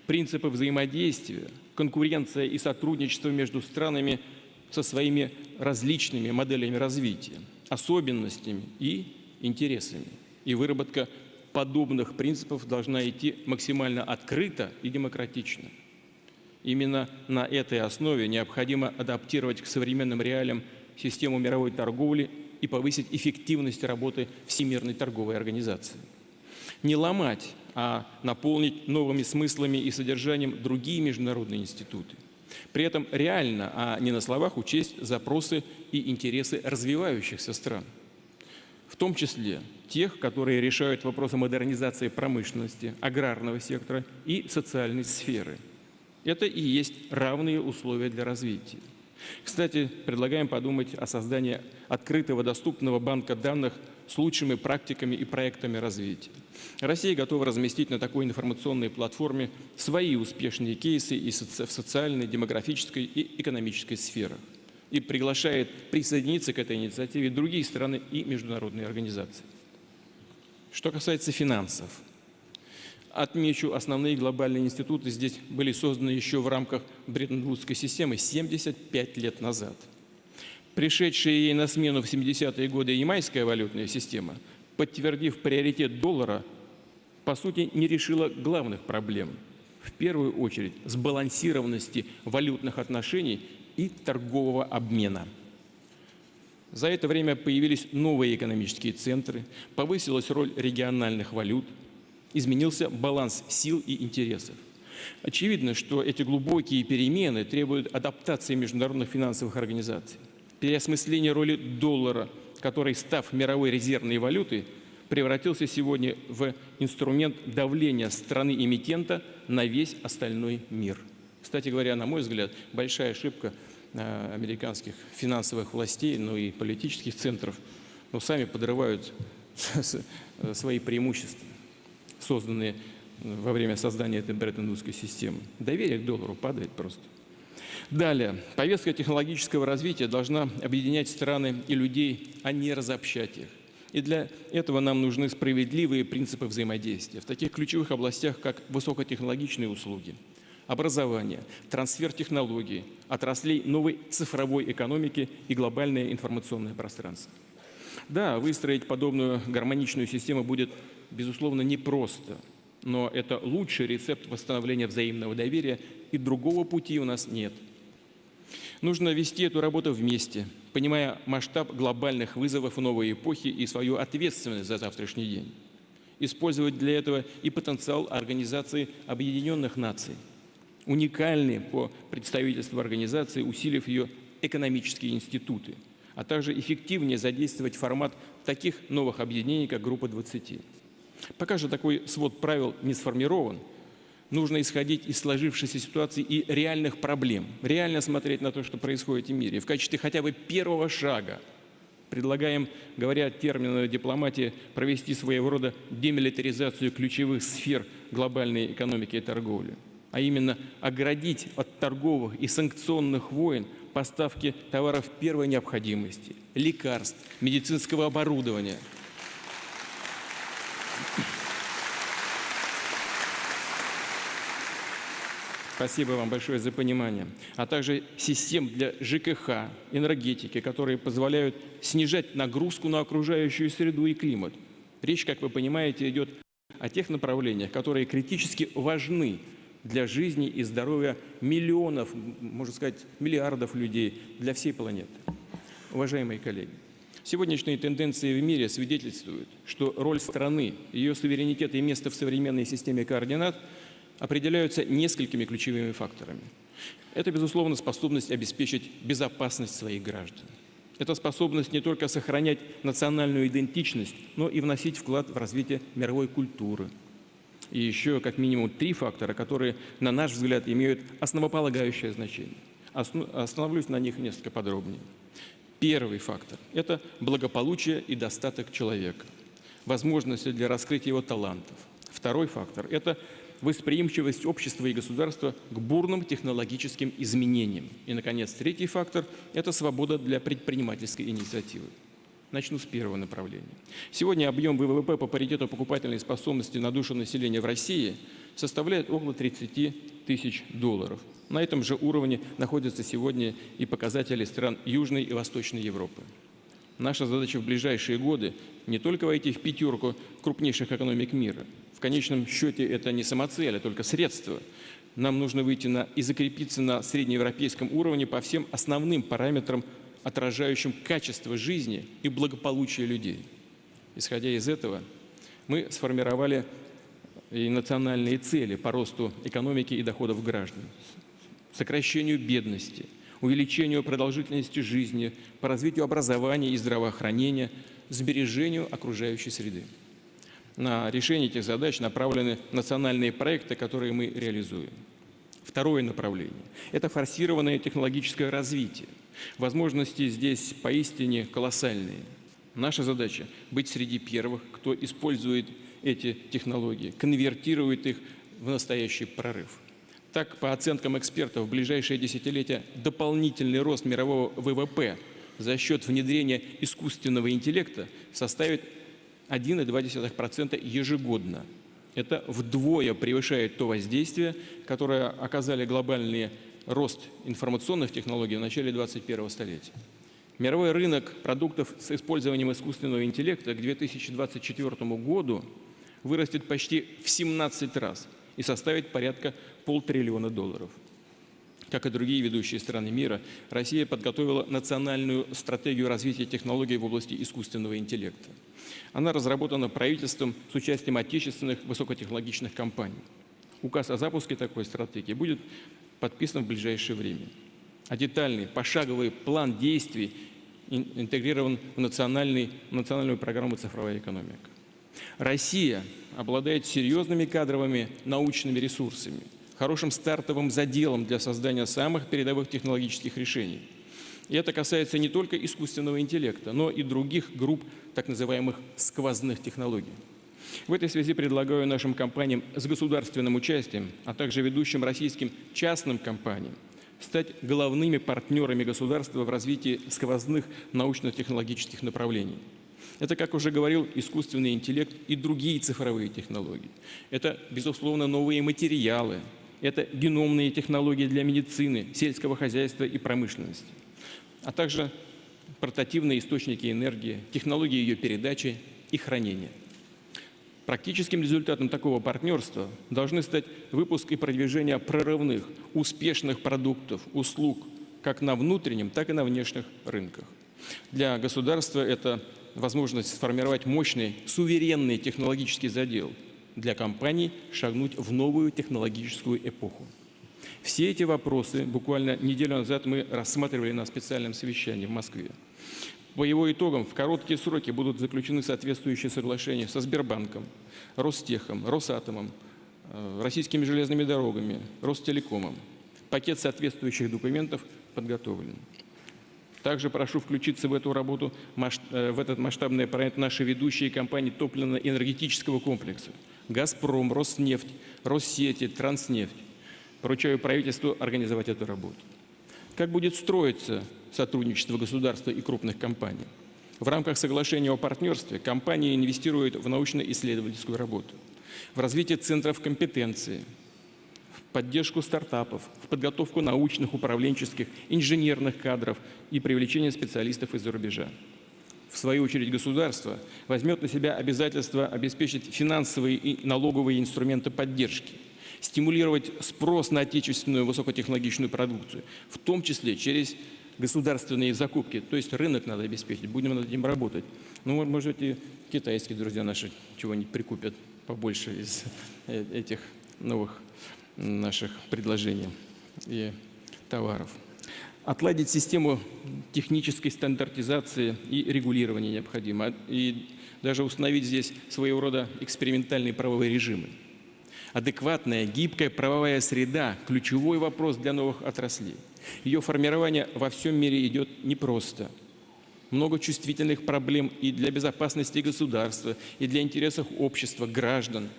принципы взаимодействия, конкуренция и сотрудничество между странами со своими различными моделями развития, особенностями и интересами. И выработка подобных принципов должна идти максимально открыто и демократично. Именно на этой основе необходимо адаптировать к современным реалиям систему мировой торговли и повысить эффективность работы Всемирной торговой организации. Не ломать, а наполнить новыми смыслами и содержанием другие международные институты. При этом реально, а не на словах, учесть запросы и интересы развивающихся стран, в том числе тех, которые решают вопросы модернизации промышленности, аграрного сектора и социальной сферы. Это и есть равные условия для развития. Кстати, предлагаем подумать о создании открытого доступного банка данных с лучшими практиками и проектами развития. Россия готова разместить на такой информационной платформе свои успешные кейсы и в социальной, демографической и экономической сферах. И приглашает присоединиться к этой инициативе другие страны и международные организации. Что касается финансов, отмечу, основные глобальные институты здесь были созданы еще в рамках Бреттон-Вудской системы 75 лет назад. Пришедшая ей на смену в 70-е годы ямайская валютная система, подтвердив приоритет доллара, по сути не решила главных проблем. В первую очередь сбалансированности валютных отношений и торгового обмена. За это время появились новые экономические центры, повысилась роль региональных валют, изменился баланс сил и интересов. Очевидно, что эти глубокие перемены требуют адаптации международных финансовых организаций, переосмысления роли доллара, который, став мировой резервной валютой, превратился сегодня в инструмент давления страны-эмитента на весь остальной мир. Кстати говоря, на мой взгляд, большая ошибка американских финансовых властей, но и политических центров, сами подрывают свои преимущества, созданные во время создания этой Бреттон-Вудской системы. Доверие к доллару падает просто. Далее. Повестка технологического развития должна объединять страны и людей, а не разобщать их. И для этого нам нужны справедливые принципы взаимодействия в таких ключевых областях, как высокотехнологичные услуги, образование, трансфер технологий, отраслей новой цифровой экономики и глобальное информационное пространство. Да, выстроить подобную гармоничную систему будет, безусловно, непросто, но это лучший рецепт восстановления взаимного доверия, и другого пути у нас нет. Нужно вести эту работу вместе, понимая масштаб глобальных вызовов новой эпохи и свою ответственность за завтрашний день. Использовать для этого и потенциал Организации Объединенных Наций, уникальный по представительству организации, усилив ее экономические институты, а также эффективнее задействовать формат таких новых объединений, как Группа 20. Пока же такой свод правил не сформирован, нужно исходить из сложившейся ситуации и реальных проблем, реально смотреть на то, что происходит в мире. В качестве хотя бы первого шага предлагаем, говоря терминами дипломатии, провести своего рода демилитаризацию ключевых сфер глобальной экономики и торговли, а именно оградить от торговых и санкционных войн поставки товаров первой необходимости, лекарств, медицинского оборудования. Спасибо вам большое за понимание. А также систем для ЖКХ, энергетики, которые позволяют снижать нагрузку на окружающую среду и климат. Речь, как вы понимаете, идет о тех направлениях, которые критически важны для жизни и здоровья миллионов, можно сказать, миллиардов людей, для всей планеты. Уважаемые коллеги, Сегодняшние тенденции в мире свидетельствуют, что роль страны, ее суверенитет и место в современной системе координат определяются несколькими ключевыми факторами. Это, безусловно, способность обеспечить безопасность своих граждан. Это способность не только сохранять национальную идентичность, но и вносить вклад в развитие мировой культуры. И еще как минимум 3 фактора, которые, на наш взгляд, имеют основополагающее значение. Остановлюсь на них несколько подробнее. Первый фактор – это благополучие и достаток человека, возможности для раскрытия его талантов. Второй фактор – это восприимчивость общества и государства к бурным технологическим изменениям. И, наконец, третий фактор – это свобода для предпринимательской инициативы. Начну с первого направления. Сегодня объем ВВП по паритету покупательной способности на душу населения в России составляет около $30 тысяч. На этом же уровне находятся сегодня и показатели стран Южной и Восточной Европы. Наша задача в ближайшие годы не только войти в 5 крупнейших экономик мира. В конечном счете это не самоцель, а только средство. Нам нужно выйти и закрепиться на среднеевропейском уровне по всем основным параметрам, отражающим качество жизни и благополучие людей. Исходя из этого, мы сформировали и национальные цели по росту экономики и доходов граждан, сокращению бедности, увеличению продолжительности жизни, по развитию образования и здравоохранения, сбережению окружающей среды. На решение этих задач направлены национальные проекты, которые мы реализуем. Второе направление – это форсированное технологическое развитие. Возможности здесь поистине колоссальные. Наша задача – быть среди первых, кто использует эти технологии, конвертирует их в настоящий прорыв. Так, по оценкам экспертов, в ближайшие десятилетия дополнительный рост мирового ВВП за счет внедрения искусственного интеллекта составит 1,2% ежегодно. Это вдвое превышает то воздействие, которое оказали глобальный рост информационных технологий в начале 21-го столетия. Мировой рынок продуктов с использованием искусственного интеллекта к 2024 году вырастет почти в 17 раз и составит порядка $500 билиона. Как и другие ведущие страны мира, Россия подготовила национальную стратегию развития технологий в области искусственного интеллекта. Она разработана правительством с участием отечественных высокотехнологичных компаний. Указ о запуске такой стратегии будет подписан в ближайшее время. А детальный пошаговый план действий интегрирован в национальную программу «Цифровая экономика». Россия обладает серьезными кадровыми научными ресурсами, хорошим стартовым заделом для создания самых передовых технологических решений. И это касается не только искусственного интеллекта, но и других групп так называемых сквозных технологий. В этой связи предлагаю нашим компаниям с государственным участием, а также ведущим российским частным компаниям стать главными партнерами государства в развитии сквозных научно-технологических направлений. Это, как уже говорил, искусственный интеллект и другие цифровые технологии. Это, безусловно, новые материалы. Это геномные технологии для медицины, сельского хозяйства и промышленности, а также портативные источники энергии, технологии ее передачи и хранения. Практическим результатом такого партнерства должны стать выпуск и продвижение прорывных, успешных продуктов, услуг как на внутреннем, так и на внешних рынках. Для государства это возможность сформировать мощный, суверенный технологический задел. Для компаний шагнуть в новую технологическую эпоху. Все эти вопросы буквально неделю назад мы рассматривали на специальном совещании в Москве. По его итогам в короткие сроки будут заключены соответствующие соглашения со Сбербанком, Ростехом, Росатомом, Российскими железными дорогами, Ростелекомом. Пакет соответствующих документов подготовлен. Также прошу включиться в эту работу, в этот масштабный проект наши ведущие компании топливно-энергетического комплекса. «Газпром», «Роснефть», «Россети», «Транснефть». Поручаю правительству организовать эту работу. Как будет строиться сотрудничество государства и крупных компаний? В рамках соглашения о партнерстве компании инвестируют в научно-исследовательскую работу, в развитие центров компетенции, в поддержку стартапов, в подготовку научных, управленческих, инженерных кадров и привлечение специалистов из-за рубежа. В свою очередь, государство возьмет на себя обязательство обеспечить финансовые и налоговые инструменты поддержки, стимулировать спрос на отечественную высокотехнологичную продукцию, в том числе через государственные закупки, то есть рынок надо обеспечить, будем над этим работать. Ну, может, и китайские друзья наши чего-нибудь прикупят побольше из этих новых наших предложений и товаров. Отладить систему технической стандартизации и регулирования необходимо, и даже установить здесь своего рода экспериментальные правовые режимы. Адекватная, гибкая правовая среда – ключевой вопрос для новых отраслей. Ее формирование во всем мире идет непросто. Много чувствительных проблем и для безопасности государства, и для интересов общества, граждан.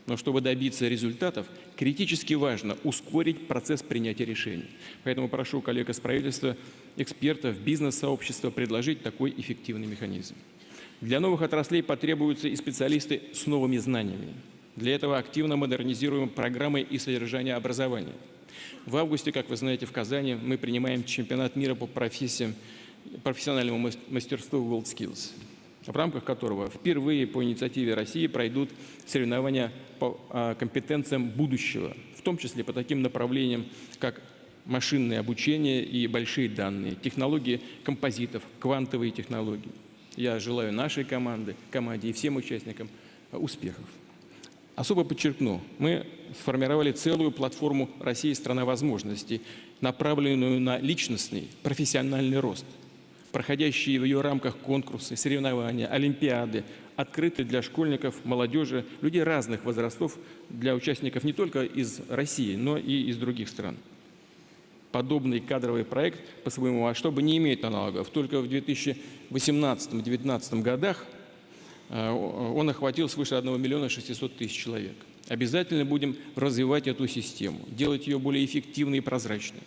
Но чтобы добиться результатов, критически важно ускорить процесс принятия решений. Поэтому прошу коллег из правительства, экспертов, бизнес-сообщества предложить такой эффективный механизм. Для новых отраслей потребуются и специалисты с новыми знаниями. Для этого активно модернизируем программы и содержание образования. В августе, как вы знаете, в Казани мы принимаем чемпионат мира по профессиональному мастерству WorldSkills, в рамках которого впервые по инициативе России пройдут соревнования по компетенциям будущего, в том числе по таким направлениям, как машинное обучение и большие данные, технологии композитов, квантовые технологии. Я желаю нашей команде и всем участникам успехов. Особо подчеркну, мы сформировали целую платформу «Россия – страна возможностей», направленную на личностный, профессиональный рост. Проходящие в ее рамках конкурсы, соревнования, олимпиады, открыты для школьников, молодежи, людей разных возрастов, для участников не только из России, но и из других стран. Подобный кадровый проект по своему масштабу не имеет аналогов. Только в 2018-2019 годах он охватил свыше 1 600 000 человек. Обязательно будем развивать эту систему, делать ее более эффективной и прозрачной.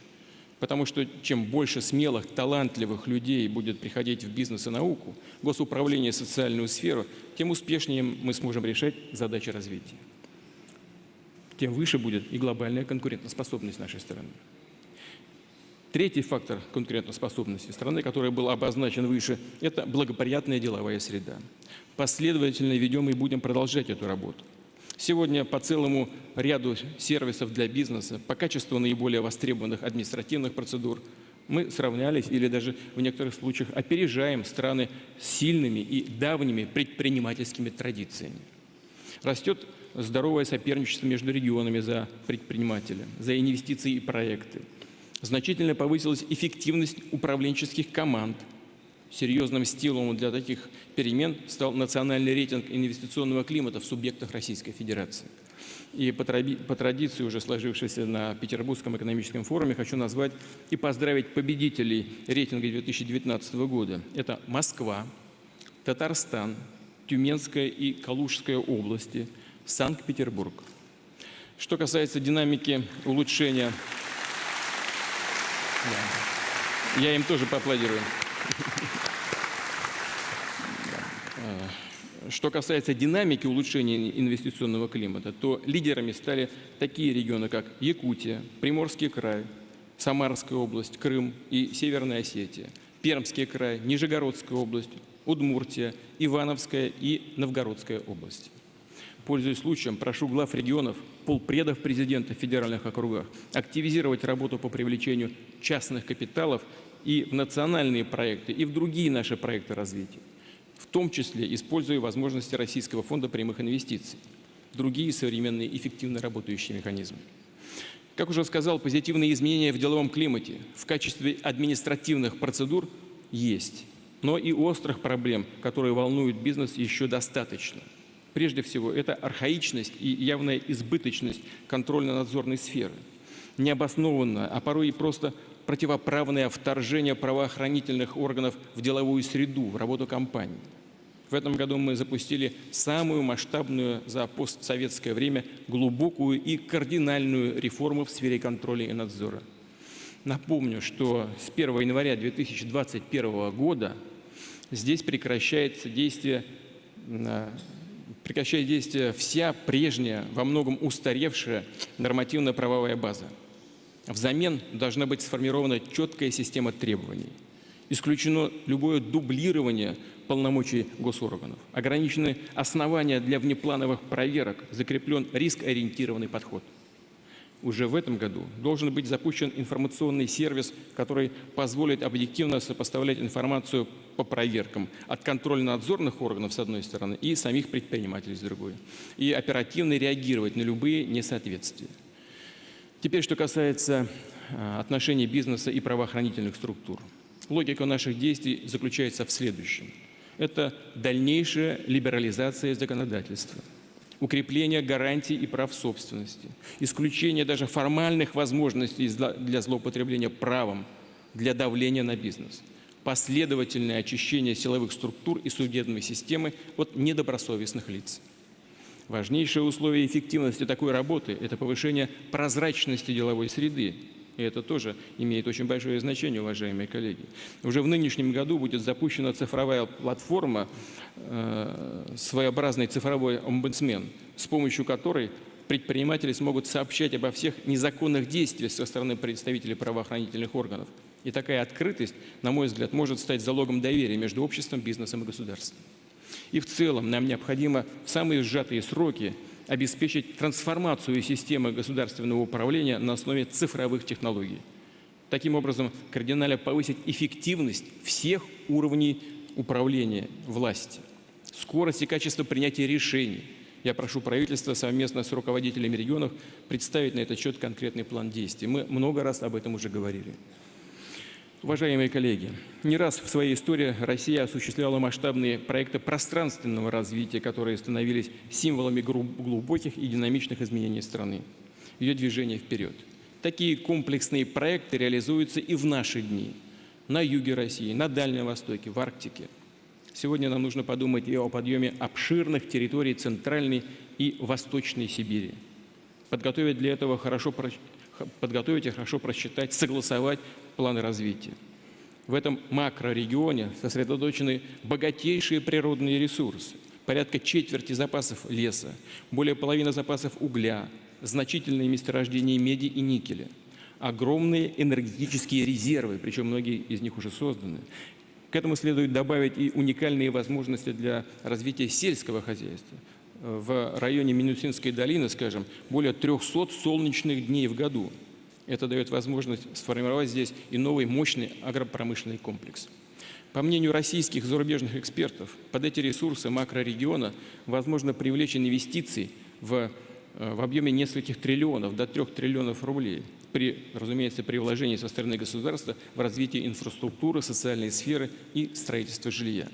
Потому что чем больше смелых, талантливых людей будет приходить в бизнес и науку, госуправление и социальную сферу, тем успешнее мы сможем решать задачи развития. Тем выше будет и глобальная конкурентоспособность нашей страны. Третий фактор конкурентоспособности страны, который был обозначен выше, это благоприятная деловая среда. Последовательно ведем и будем продолжать эту работу. Сегодня по целому ряду сервисов для бизнеса, по качеству наиболее востребованных административных процедур мы сравнялись или даже в некоторых случаях опережаем страны с сильными и давними предпринимательскими традициями. Растет здоровое соперничество между регионами за предпринимателя, за инвестиции и проекты. Значительно повысилась эффективность управленческих команд. Серьезным стимулом для таких перемен стал национальный рейтинг инвестиционного климата в субъектах Российской Федерации. И по традиции, уже сложившейся на Петербургском экономическом форуме, хочу назвать и поздравить победителей рейтинга 2019 года. Это Москва, Татарстан, Тюменская и Калужская области, Санкт-Петербург. Что касается динамики улучшения... Я им тоже поаплодирую. Что касается динамики улучшения инвестиционного климата, то лидерами стали такие регионы, как Якутия, Приморский край, Самарская область, Крым и Северная Осетия, Пермский край, Нижегородская область, Удмуртия, Ивановская и Новгородская области. Пользуясь случаем, прошу глав регионов, полпредов президента в федеральных округах активизировать работу по привлечению частных капиталов и в национальные проекты, и в другие наши проекты развития, в том числе используя возможности Российского фонда прямых инвестиций, другие современные эффективно работающие механизмы. Как уже сказал, позитивные изменения в деловом климате в качестве административных процедур есть, но и острых проблем, которые волнуют бизнес, еще достаточно. Прежде всего, это архаичность и явная избыточность контрольно-надзорной сферы, необоснованное, а порой и просто противоправное вторжение правоохранительных органов в деловую среду, в работу компаний. В этом году мы запустили самую масштабную за постсоветское время глубокую и кардинальную реформу в сфере контроля и надзора. Напомню, что с 1 января 2021 года здесь прекращает действие вся прежняя, во многом устаревшая нормативно-правовая база. Взамен должна быть сформирована четкая система требований. Исключено любое дублирование полномочий госорганов. Ограничены основания для внеплановых проверок, закреплен риск-ориентированный подход. уже в этом году должен быть запущен информационный сервис, который позволит объективно сопоставлять информацию по проверкам от контрольно-надзорных органов с одной стороны и самих предпринимателей с другой, и оперативно реагировать на любые несоответствия. Теперь, что касается отношений бизнеса и правоохранительных структур. Логика наших действий заключается в следующем. Это дальнейшая либерализация законодательства, укрепление гарантий и прав собственности, исключение даже формальных возможностей для злоупотребления правом, для давления на бизнес, последовательное очищение силовых структур и судебной системы от недобросовестных лиц. Важнейшее условие эффективности такой работы – это повышение прозрачности деловой среды. И это тоже имеет очень большое значение, уважаемые коллеги. Уже в нынешнем году будет запущена цифровая платформа, своеобразный цифровой омбудсмен, с помощью которой предприниматели смогут сообщать обо всех незаконных действиях со стороны представителей правоохранительных органов. И такая открытость, на мой взгляд, может стать залогом доверия между обществом, бизнесом и государством. И в целом нам необходимо в самые сжатые сроки обеспечить трансформацию системы государственного управления на основе цифровых технологий. Таким образом, кардинально повысить эффективность всех уровней управления власти, скорость и качество принятия решений. Я прошу правительства совместно с руководителями регионов представить на этот счет конкретный план действий. Мы много раз об этом уже говорили. Уважаемые коллеги, не раз в своей истории Россия осуществляла масштабные проекты пространственного развития, которые становились символами глубоких и динамичных изменений страны, ее движения вперед. Такие комплексные проекты реализуются и в наши дни, на юге России, на Дальнем Востоке, в Арктике. Сегодня нам нужно подумать и о подъеме обширных территорий Центральной и Восточной Сибири. Подготовить для этого хорошо просчитать, согласовать планы развития. В этом макрорегионе сосредоточены богатейшие природные ресурсы, порядка четверти запасов леса, более половины запасов угля, значительные месторождения меди и никеля, огромные энергетические резервы, причем многие из них уже созданы. К этому следует добавить и уникальные возможности для развития сельского хозяйства. В районе Минусинской долины, скажем, более 300 солнечных дней в году. Это дает возможность сформировать здесь и новый мощный агропромышленный комплекс. По мнению российских и зарубежных экспертов, под эти ресурсы макрорегиона возможно привлечь инвестиции в объеме нескольких триллионов, до 3 триллионов рублей, разумеется, при вложении со стороны государства в развитие инфраструктуры, социальной сферы и строительства жилья.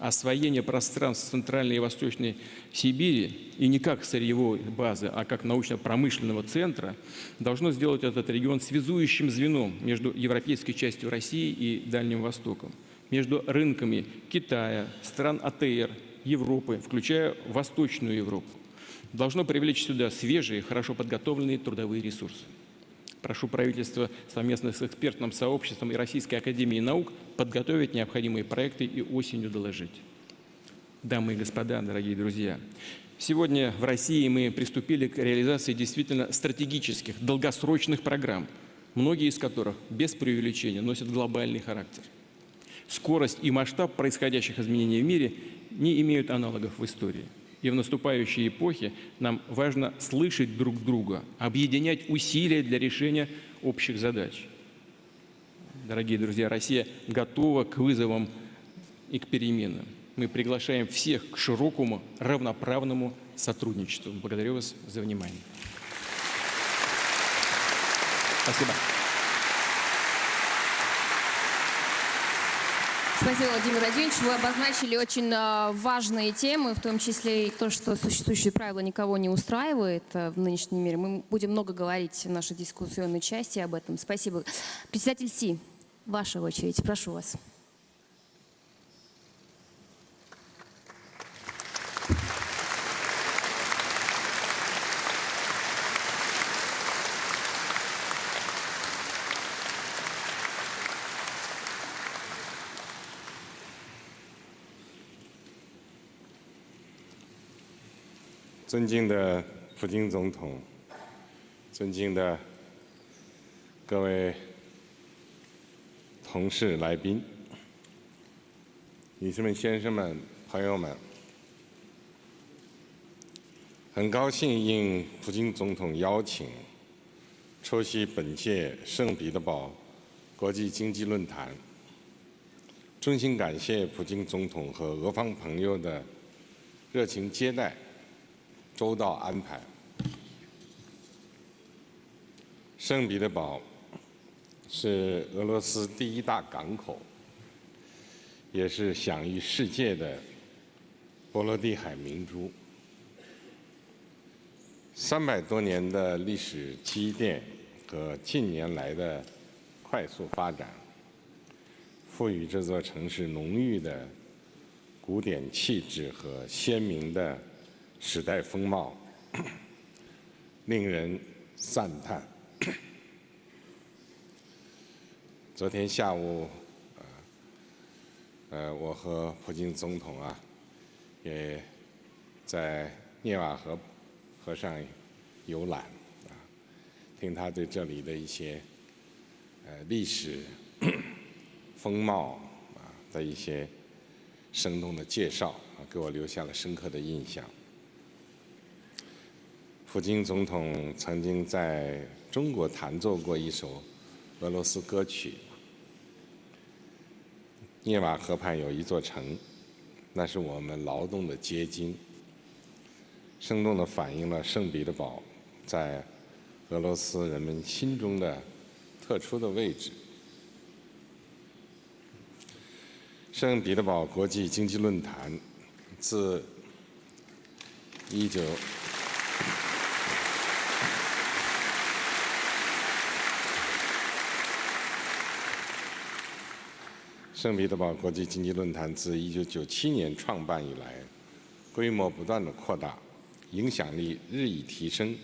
Освоение пространств Центральной и Восточной Сибири, и не как сырьевой базы, а как научно-промышленного центра, должно сделать этот регион связующим звеном между европейской частью России и Дальним Востоком, между рынками Китая, стран АТР, Европы, включая Восточную Европу. Должно привлечь сюда свежие, хорошо подготовленные трудовые ресурсы. Прошу правительства совместно с экспертным сообществом и Российской академией наук подготовить необходимые проекты и осенью доложить. Дамы и господа, дорогие друзья, сегодня в России мы приступили к реализации действительно стратегических, долгосрочных программ, многие из которых, без преувеличения, носят глобальный характер. Скорость и масштаб происходящих изменений в мире не имеют аналогов в истории. И в наступающей эпохе нам важно слышать друг друга, объединять усилия для решения общих задач. Дорогие друзья, Россия готова к вызовам и к переменам. Мы приглашаем всех к широкому, равноправному сотрудничеству. Благодарю вас за внимание. Спасибо. Спасибо, Владимир Владимирович. Вы обозначили очень важные темы, в том числе и то, что существующие правила никого не устраивает в нынешнем мире. Мы будем много говорить в нашей дискуссионной части об этом. Спасибо. Председатель Си, ваша очередь. Прошу вас.尊敬的普京总统，尊敬的各位同事、来宾、女士们、先生们、朋友们，很高兴应普京总统邀请，出席本届圣彼得堡国际经济论坛，衷心感谢普京总统和俄方朋友的热情接待、周到安排。圣彼得堡是俄罗斯第一大港口，也是享誉世界的波罗的海明珠。300多年的历史积淀和近年来的快速发展，赋予这座城市浓郁的古典气质和鲜明的时代风貌，令人赞叹。昨天下午，我和普京总统也在涅瓦河上游览，听他对这里的一些历史风貌的一些生动的介绍，给我留下了深刻的印象。普京总统曾经在中国弹奏过一首俄罗斯歌曲。涅瓦河畔有一座城，那是我们劳动的结晶，生动地反映了圣彼得堡在俄罗斯人们心中的特殊的位置。圣彼得堡国际经济论坛自圣彼得堡国际经济论坛自1997年创办以来，规模不断的扩大，影响力日益提升，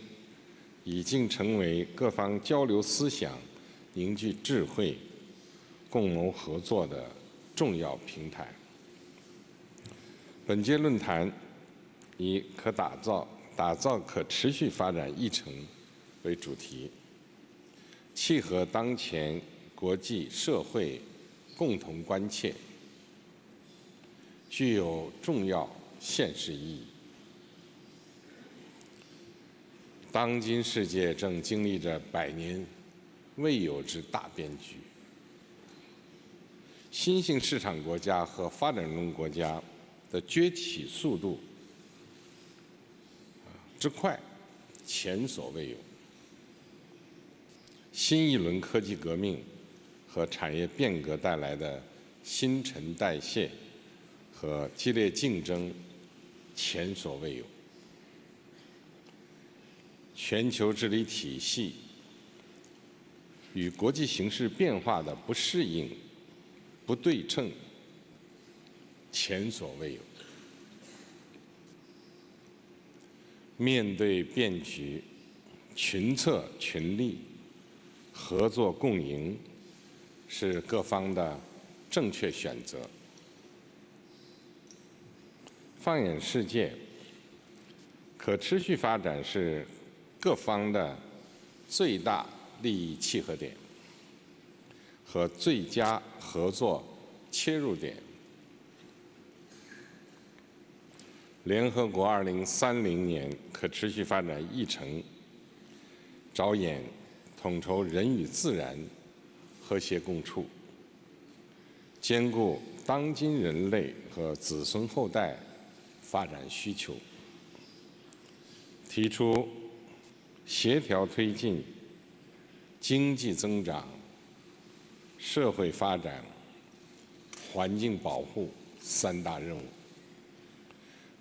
已经成为各方交流思想、凝聚智慧、共谋合作的重要平台。本届论坛以打造可持续发展议程为主题，契合当前国际社会共同关切，具有重要现实意义。当今世界正经历着100年未有之大变局，新兴市场国家和发展中国家的崛起速度之快，前所未有。新一轮科技革命和产业变革带来的新陈代谢和激烈竞争前所未有。全球治理体系与国际形势变化的不适应、不对称前所未有。面对变局，群策群力、合作共赢是各方的正确选择。放眼世界，可持续发展是各方的最大利益契合点和最佳合作切入点。联合国2030年可持续发展议程着眼统筹人与自然和谐共处，兼顾当今人类和子孙后代发展需求，提出协调推进经济增长、社会发展、环境保护3大任务，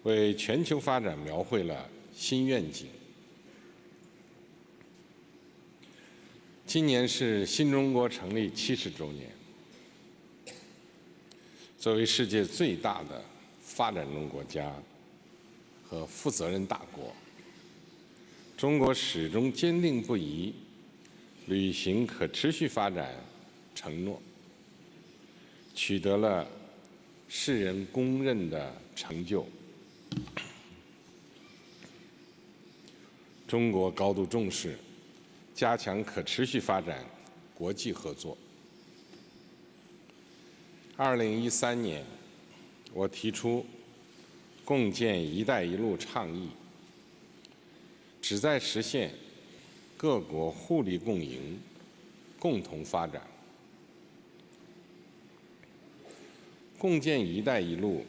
为全球发展描绘了新愿景。今年是新中国成立70周年。作为世界最大的发展中国家和负责任大国，中国始终坚定不移履行可持续发展承诺，取得了世人公认的成就。中国高度重视加强可持续发展国际合作。2013年，我提出共建“一带一路”倡议，旨在实现各国互利共赢，共同发展。共建“一带一路”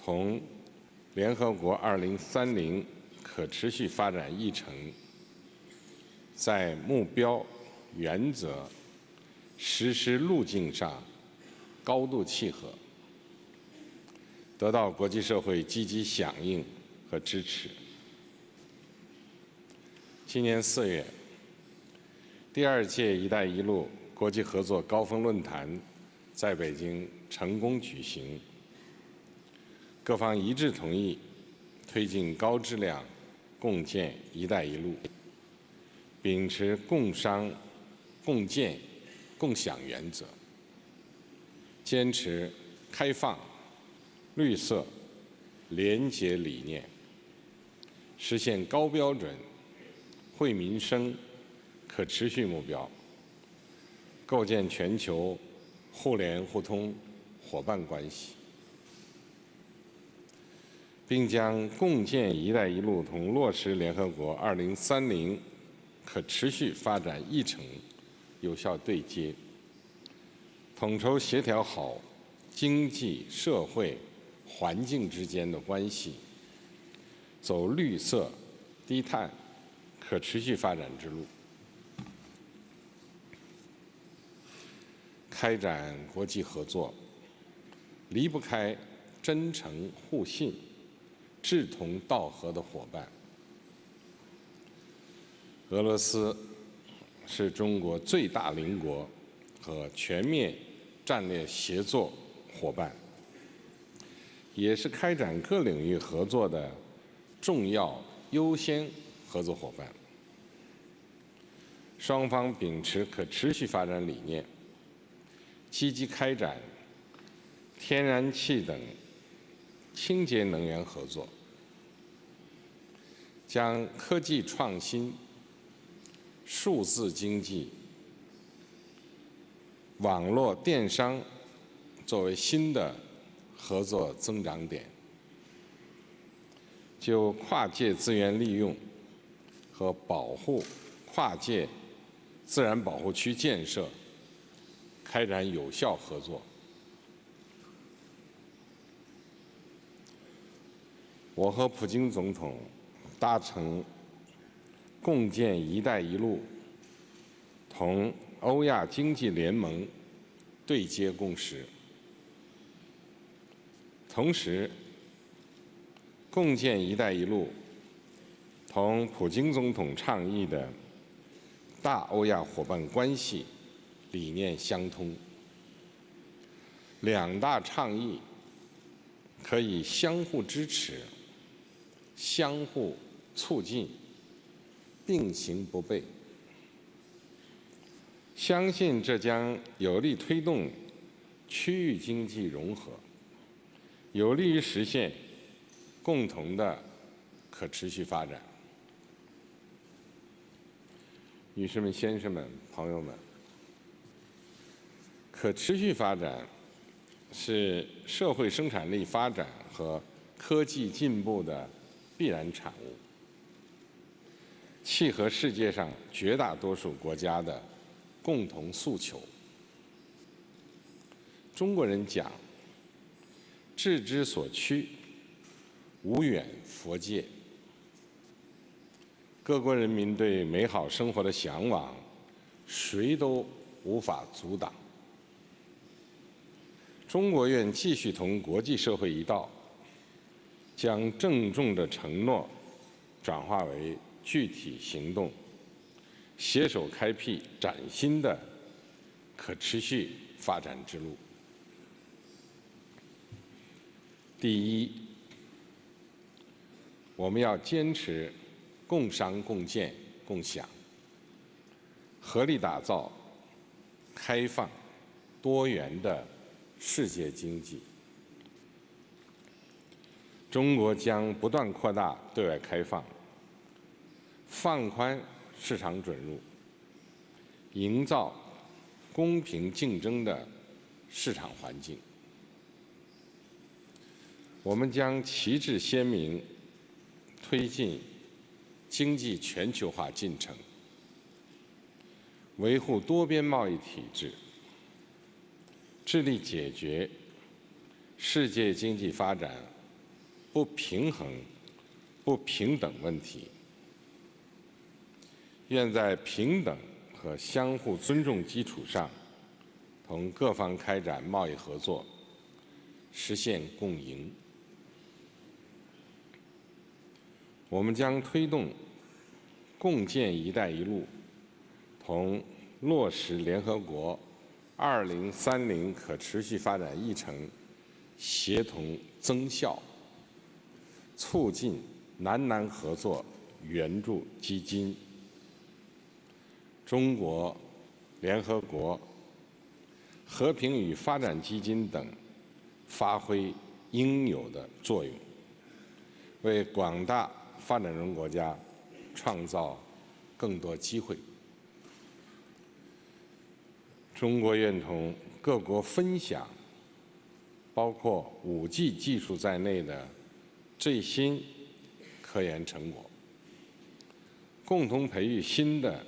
同联合国2030可持续发展议程在目标、原则、实施路径上高度契合，得到国际社会积极响应和支持。今年4月，第2届“一带一路”国际合作高峰论坛在北京成功举行，各方一致同意推进高质量共建“一带一路”，秉持共商、共建、共享原则，坚持开放、绿色、廉洁理念，实现高标准、惠民生、可持续目标，构建全球互联互通伙伴关系，并将共建“一带一路”同落实联合国2030可持续发展议程有效对接，统筹协调好经济社会环境之间的关系，走绿色低碳可持续发展之路。开展国际合作离不开真诚互信、志同道合的伙伴。俄罗斯是中国最大邻国和全面战略协作伙伴，也是开展各领域合作的重要优先合作伙伴。双方秉持可持续发展理念，积极开展天然气等清洁能源合作，将科技创新、数字经济、网络电商作为新的合作增长点，就跨界资源利用和保护跨界自然保护区建设开展有效合作。我和普京总统达成共建“一带一路”同欧亚经济联盟对接共识，同时共建“一带一路”同普京总统倡议的大欧亚伙伴关系理念相通，两大倡议可以相互支持、相互促进、并行不悖。相信这将有力推动区域经济融合，有利于实现共同的可持续发展。女士们、先生们、朋友们，可持续发展是社会生产力发展和科技进步的必然产物，契合世界上绝大多数国家的共同诉求。中国人讲“志之所趋，无远弗届”。各国人民对美好生活的向往，谁都无法阻挡。中国愿继续同国际社会一道，将郑重的承诺转化为具体行动，携手开辟崭新的可持续发展之路。第一，我们要坚持共商共建共享，合力打造开放多元的世界经济。中国将不断扩大对外开放，放宽市场准入，营造公平竞争的市场环境。我们将旗帜鲜明推进经济全球化进程，维护多边贸易体制，致力解决世界经济发展不平衡、不平等问题。愿在平等和相互尊重基础上，同各方开展贸易合作，实现共赢。我们将推动共建“一带一路”，同落实联合国2030可持续发展议程协同增效，促进南南合作援助基金、中国、联合国、和平与发展基金等发挥应有的作用，为广大发展中国家创造更多机会。中国愿同各国分享包括5G 技术在内的最新科研成果，共同培育新的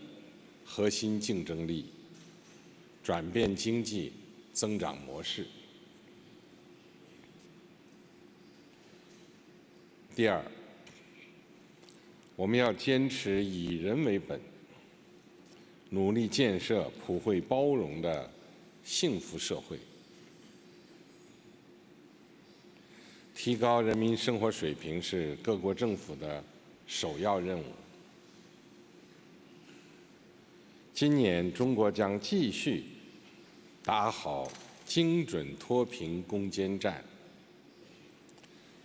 核心竞争力，转变经济增长模式。第二，我们要坚持以人为本，努力建设普惠包容的幸福社会，提高人民生活水平是各国政府的首要任务。今年，中国将继续打好精准脱贫攻坚战，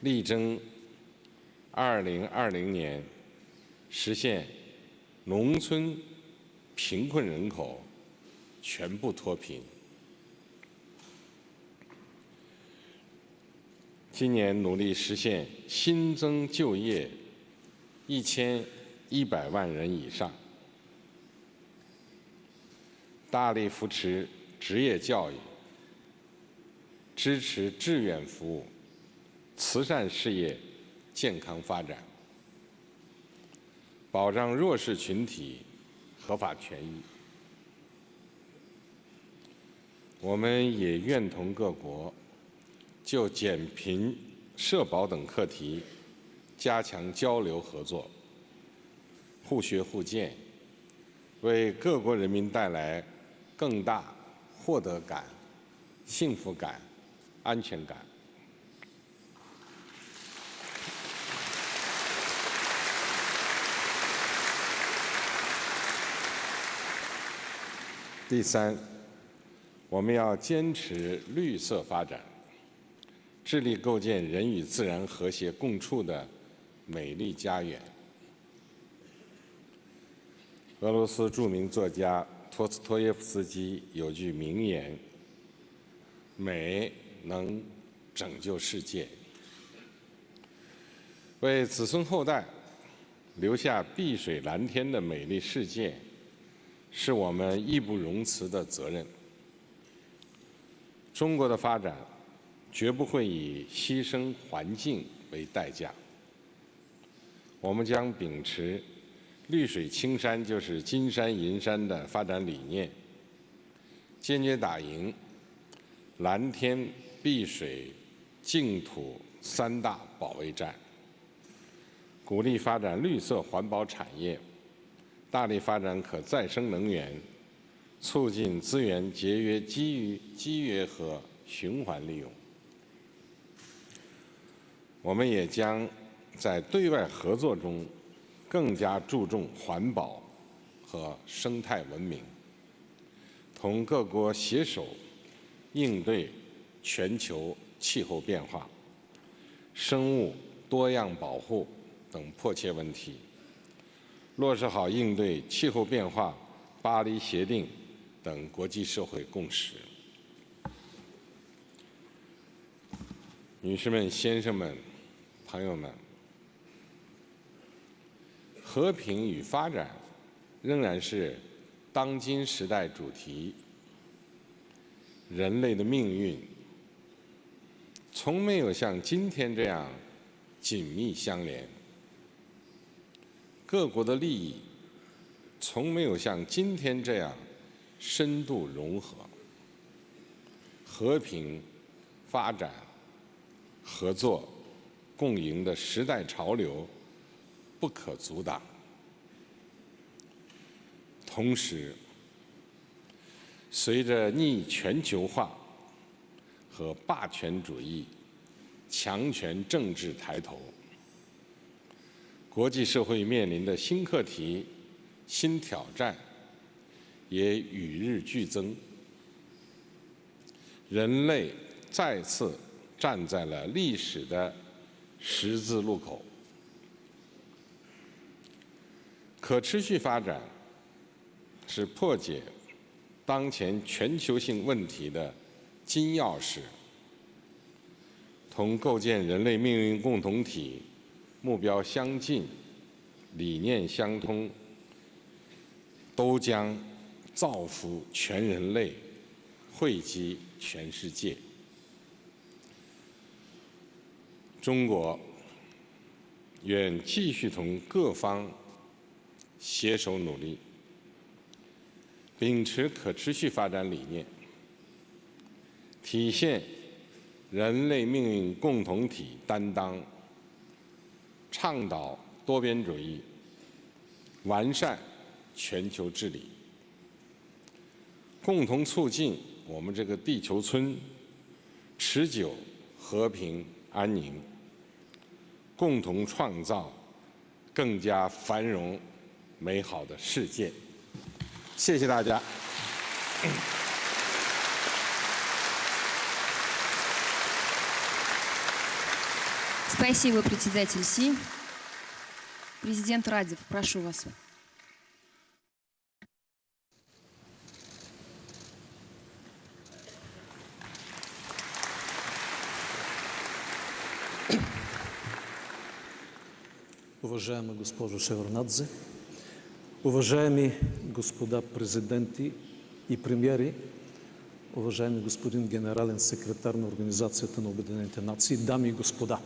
力争2020年实现农村贫困人口全部脱贫。今年努力实现新增就业1100万人以上，大力扶持职业教育，支持志愿服务、慈善事业健康发展，保障弱势群体合法权益。我们也愿同各国就减贫、社保等课题加强交流合作，互学互鉴，为各国人民带来更大获得感、幸福感、安全感。第三，我们要坚持绿色发展，致力构建人与自然和谐共处的美丽家园。俄罗斯著名作家托斯托耶夫斯基有句名言：“美能拯救世界。”为子孙后代留下碧水蓝天的美丽世界，是我们义不容辞的责任。中国的发展绝不会以牺牲环境为代价。我们将秉持绿水青山就是金山银山的发展理念，坚决打赢蓝天、碧水、净土3大保卫战，鼓励发展绿色环保产业，大力发展可再生能源，促进资源节约、机约和循环利用。我们也将在对外合作中更加注重环保和生态文明，同各国携手应对全球气候变化、生物多样保护等迫切问题，落实好应对气候变化、巴黎协定等国际社会共识。女士们、先生们、朋友们，和平与发展仍然是当今时代主题。人类的命运从没有像今天这样紧密相连，各国的利益从没有像今天这样深度融合、和平发展、合作共赢的时代潮流不可阻挡。同时，随着逆全球化和霸权主义、强权政治抬头，国际社会面临的新课题、新挑战也与日俱增。人类再次站在了历史的十字路口。可持续发展是破解当前全球性问题的金钥匙，同构建人类命运共同体目标相近、理念相通，都将造福全人类，惠及全世界。中国愿继续同各方携手努力，秉持可持续发展理念，体现人类命运共同体担当，倡导多边主义，完善全球治理，共同促进我们这个地球村持久和平安宁，共同创造更加繁荣美好的世界。谢谢大家。Спасибо, председатель Си. Президент Радев, прошу вас. Уважаема госпожо Шеварднадзе, уважаеми господа президенти и премиери, уважаеми господин генерален секретар на Организацията на Обединените нации, дами и господа.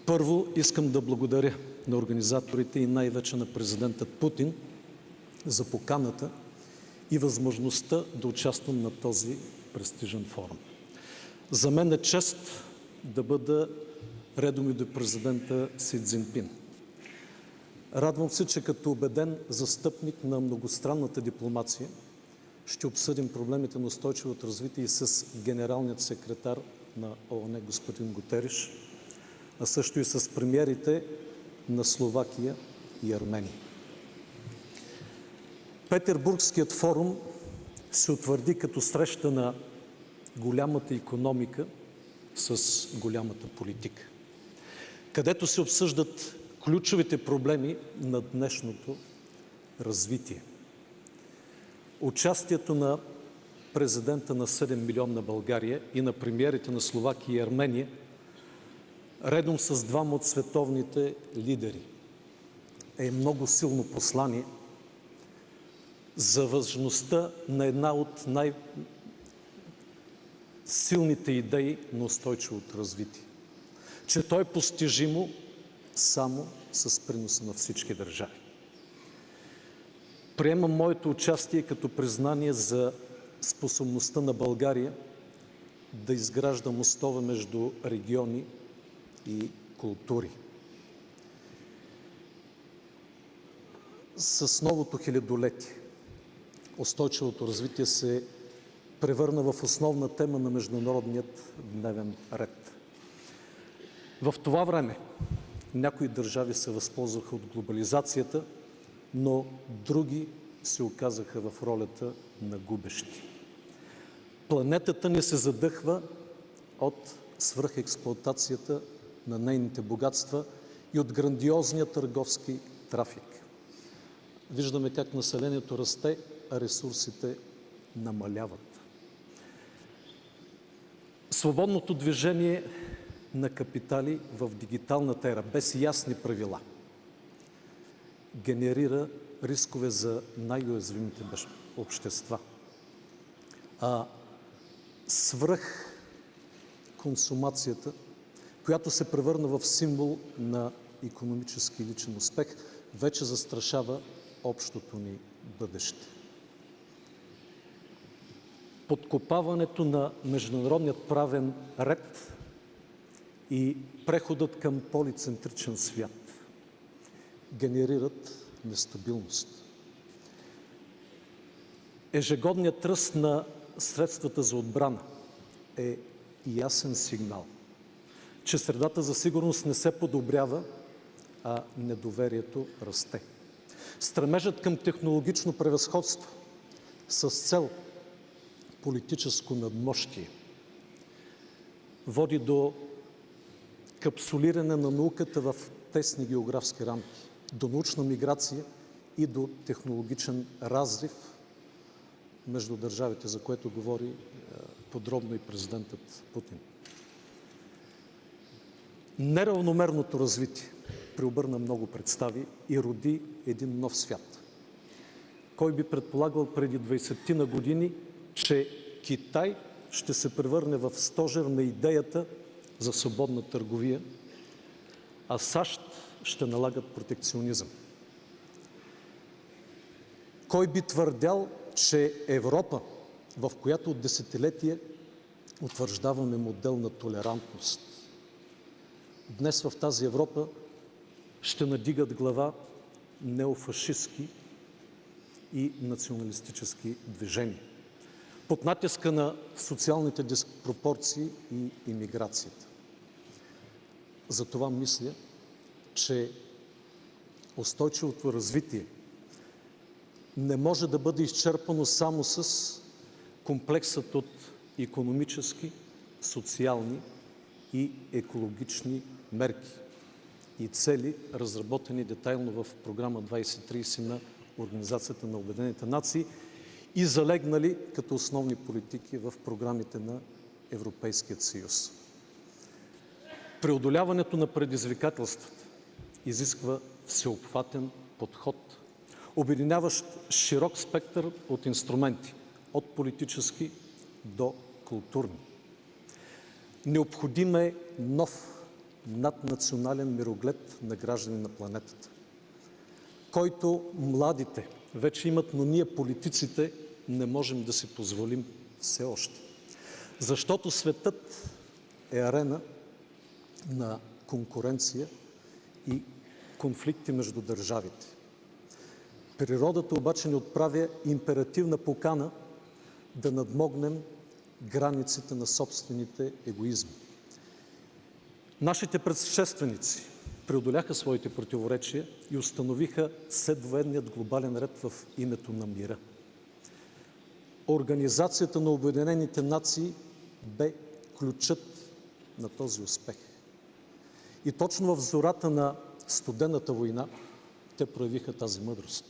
Първо искам да благодаря на организаторите и най-вече на президента Путин за поканата и възможността да участвам на този престижен форум. За мен е чест да бъда редом и до президента Си Цзинпин. Радвам се, че като убеден застъпник на многостранната дипломация ще обсъдим проблемите на устойчивото развитие и с генералният секретар на ООН господин Гутериш, а също и с премиерите на Словакия и Армения. Петербургският форум се утвърди като среща на голямата икономика с голямата политика, където се обсъждат ключовите проблеми на днешното развитие. Участието на президента на 7 милионна България и на премиерите на Словакия и Армения, редом с двама от световните лидери, е много силно послание за важността на една от най-силните идеи на устойчивото развитие, че то е постижимо само с приноса на всички държави. Приемам моето участие като признание за способността на България да изгражда мостове между региони и култури. С новото хилядолетие устойчивото развитие се превърна в основна тема на международният дневен ред. В това време някои държави се възползваха от глобализацията, но други се оказаха в ролята на губещи. Планетата ни се задъхва от свръхексплоатацията на нейните богатства и от грандиозния търговски трафик. Виждаме как населението расте, а ресурсите намаляват. Свободното движение на капитали в дигиталната ера без ясни правила генерира рискове за най-уязвимите общества. А свръхконсумацията, която се превърна в символ на икономически и личен успех, вече застрашава общото ни бъдеще. подкопаването на международният правен ред и преходът към полицентричен свят генерират нестабилност. Ежегодният ръст на средствата за отбрана е ясен сигнал, че средата за сигурност не се подобрява, а недоверието расте. Стремежът към технологично превъзходство с цел политическо надмощие води до капсулиране на науката в тесни географски рамки, до научна миграция и до технологичен разрив между държавите, за което говори подробно и президентът Путин. Неравномерното развитие преобърна много представи и роди един нов свят. Кой би предполагал преди 20-ти години, че Китай ще се превърне в стожер на идеята за свободна търговия, а САЩ ще налагат протекционизъм? Кой би твърдял, че Европа, в която от десетилетие утвърждаваме модел на толерантност, днес в тази Европа ще надигат глава неофашистски и националистически движения под натиска на социалните диспропорции и имиграцията. Затова мисля, че устойчивото развитие не може да бъде изчерпано само с комплексът от икономически, социални и екологични мерки и цели, разработени детайлно в програма 2030 на Организацията на Обединените нации и залегнали като основни политики в програмите на Европейския съюз. Преодоляването на предизвикателствата изисква всеобхватен подход, обединяващ широк спектър от инструменти, от политически до културни. Необходим е нов наднационален мироглед на граждани на планетата, който младите вече имат, но ние политиците не можем да си позволим все още. Защото светът е арена на конкуренция и конфликти между държавите. Природата обаче ни отправя императивна покана да надмогнем границите на собствените егоизми. Нашите предшественици преодоляха своите противоречия и установиха следвоенният глобален ред в името на мира. Организацията на Обединените нации бе ключът на този успех. И точно в зората на студената война те проявиха тази мъдрост.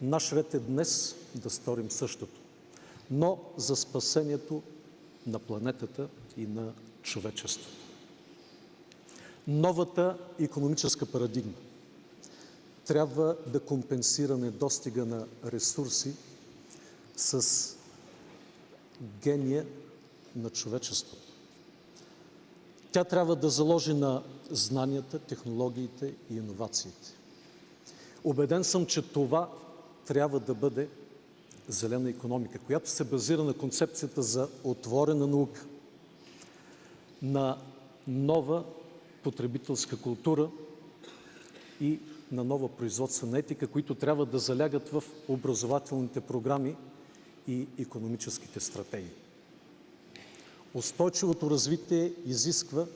Наш ред е днес да сторим същото, но за спасението на планетата и на човечеството. Новата икономическа парадигма трябва да компенсира недостига на ресурси с гения на човечеството. Тя трябва да заложи на знанията, технологиите и иновациите. Убеден съм, че това трябва да бъде зелена икономика, която се базира на концепцията за отворена наука, на нова потребителска култура и на нова производствена етика, които трябва да залягат в образователните програми и икономическите стратегии. Устойчивото развитие изисква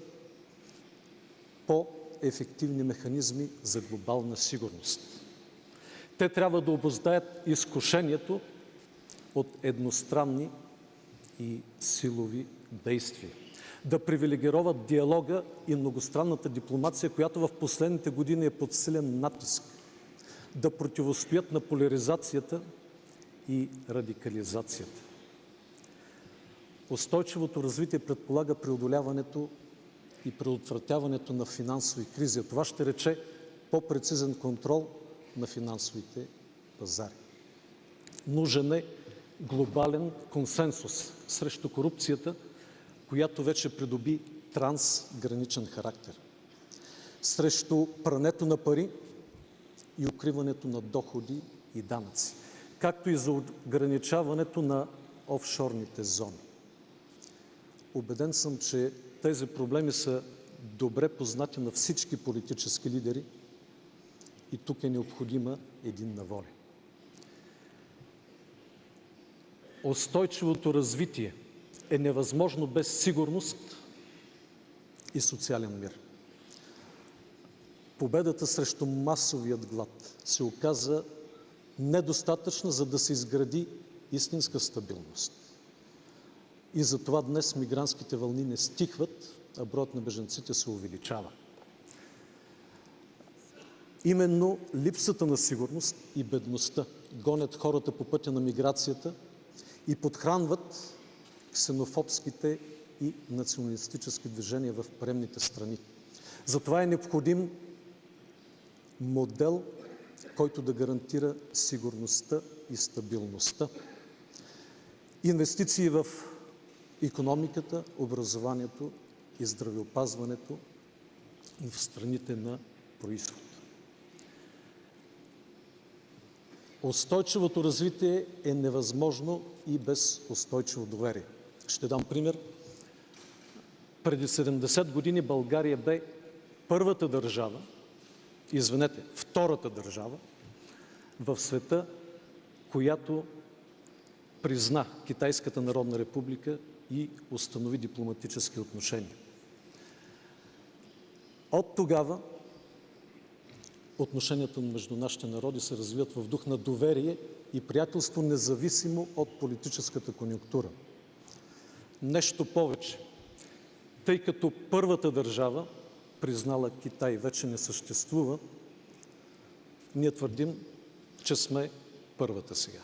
по-ефективни механизми за глобална сигурност. Те трябва да обуздаят изкушението от едностранни и силови действия, да привилегироват диалога и многостранната дипломация, която в последните години е под силен натиск, да противостоят на поляризацията и радикализацията. Устойчивото развитие предполага преодоляването и предотвратяването на финансови кризи. Това ще рече по-прецизен контрол на финансовите пазари. Нужен е глобален консенсус срещу корупцията, която вече придоби трансграничен характер, срещу прането на пари и укриването на доходи и данъци, както и за ограничаването на офшорните зони. Убеден съм, че тези проблеми са добре познати на всички политически лидери и тук е необходима единна воля. Устойчивото развитие е невъзможно без сигурност и социален мир. Победата срещу масовият глад се оказа недостатъчна, за да се изгради истинска стабилност. И затова днес мигрантските вълни не стихват, а броят на бежанците се увеличава. Именно липсата на сигурност и бедността гонят хората по пътя на миграцията и подхранват ксенофобските и националистически движения в приемните страни. Затова е необходим модел, който да гарантира сигурността и стабилността. Инвестиции в икономиката, образованието и здравеопазването в страните на произход. Устойчивото развитие е невъзможно и без устойчиво доверие. Ще дам пример. Преди 70 години България бе втората държава в света, която призна Китайската народна република и установи дипломатически отношения. От тогава отношенията между нашите народи се развиват в дух на доверие и приятелство, независимо от политическата конюнктура. Нещо повече, тъй като първата държава, признала Китай, вече не съществува, ние твърдим, че сме първата сега.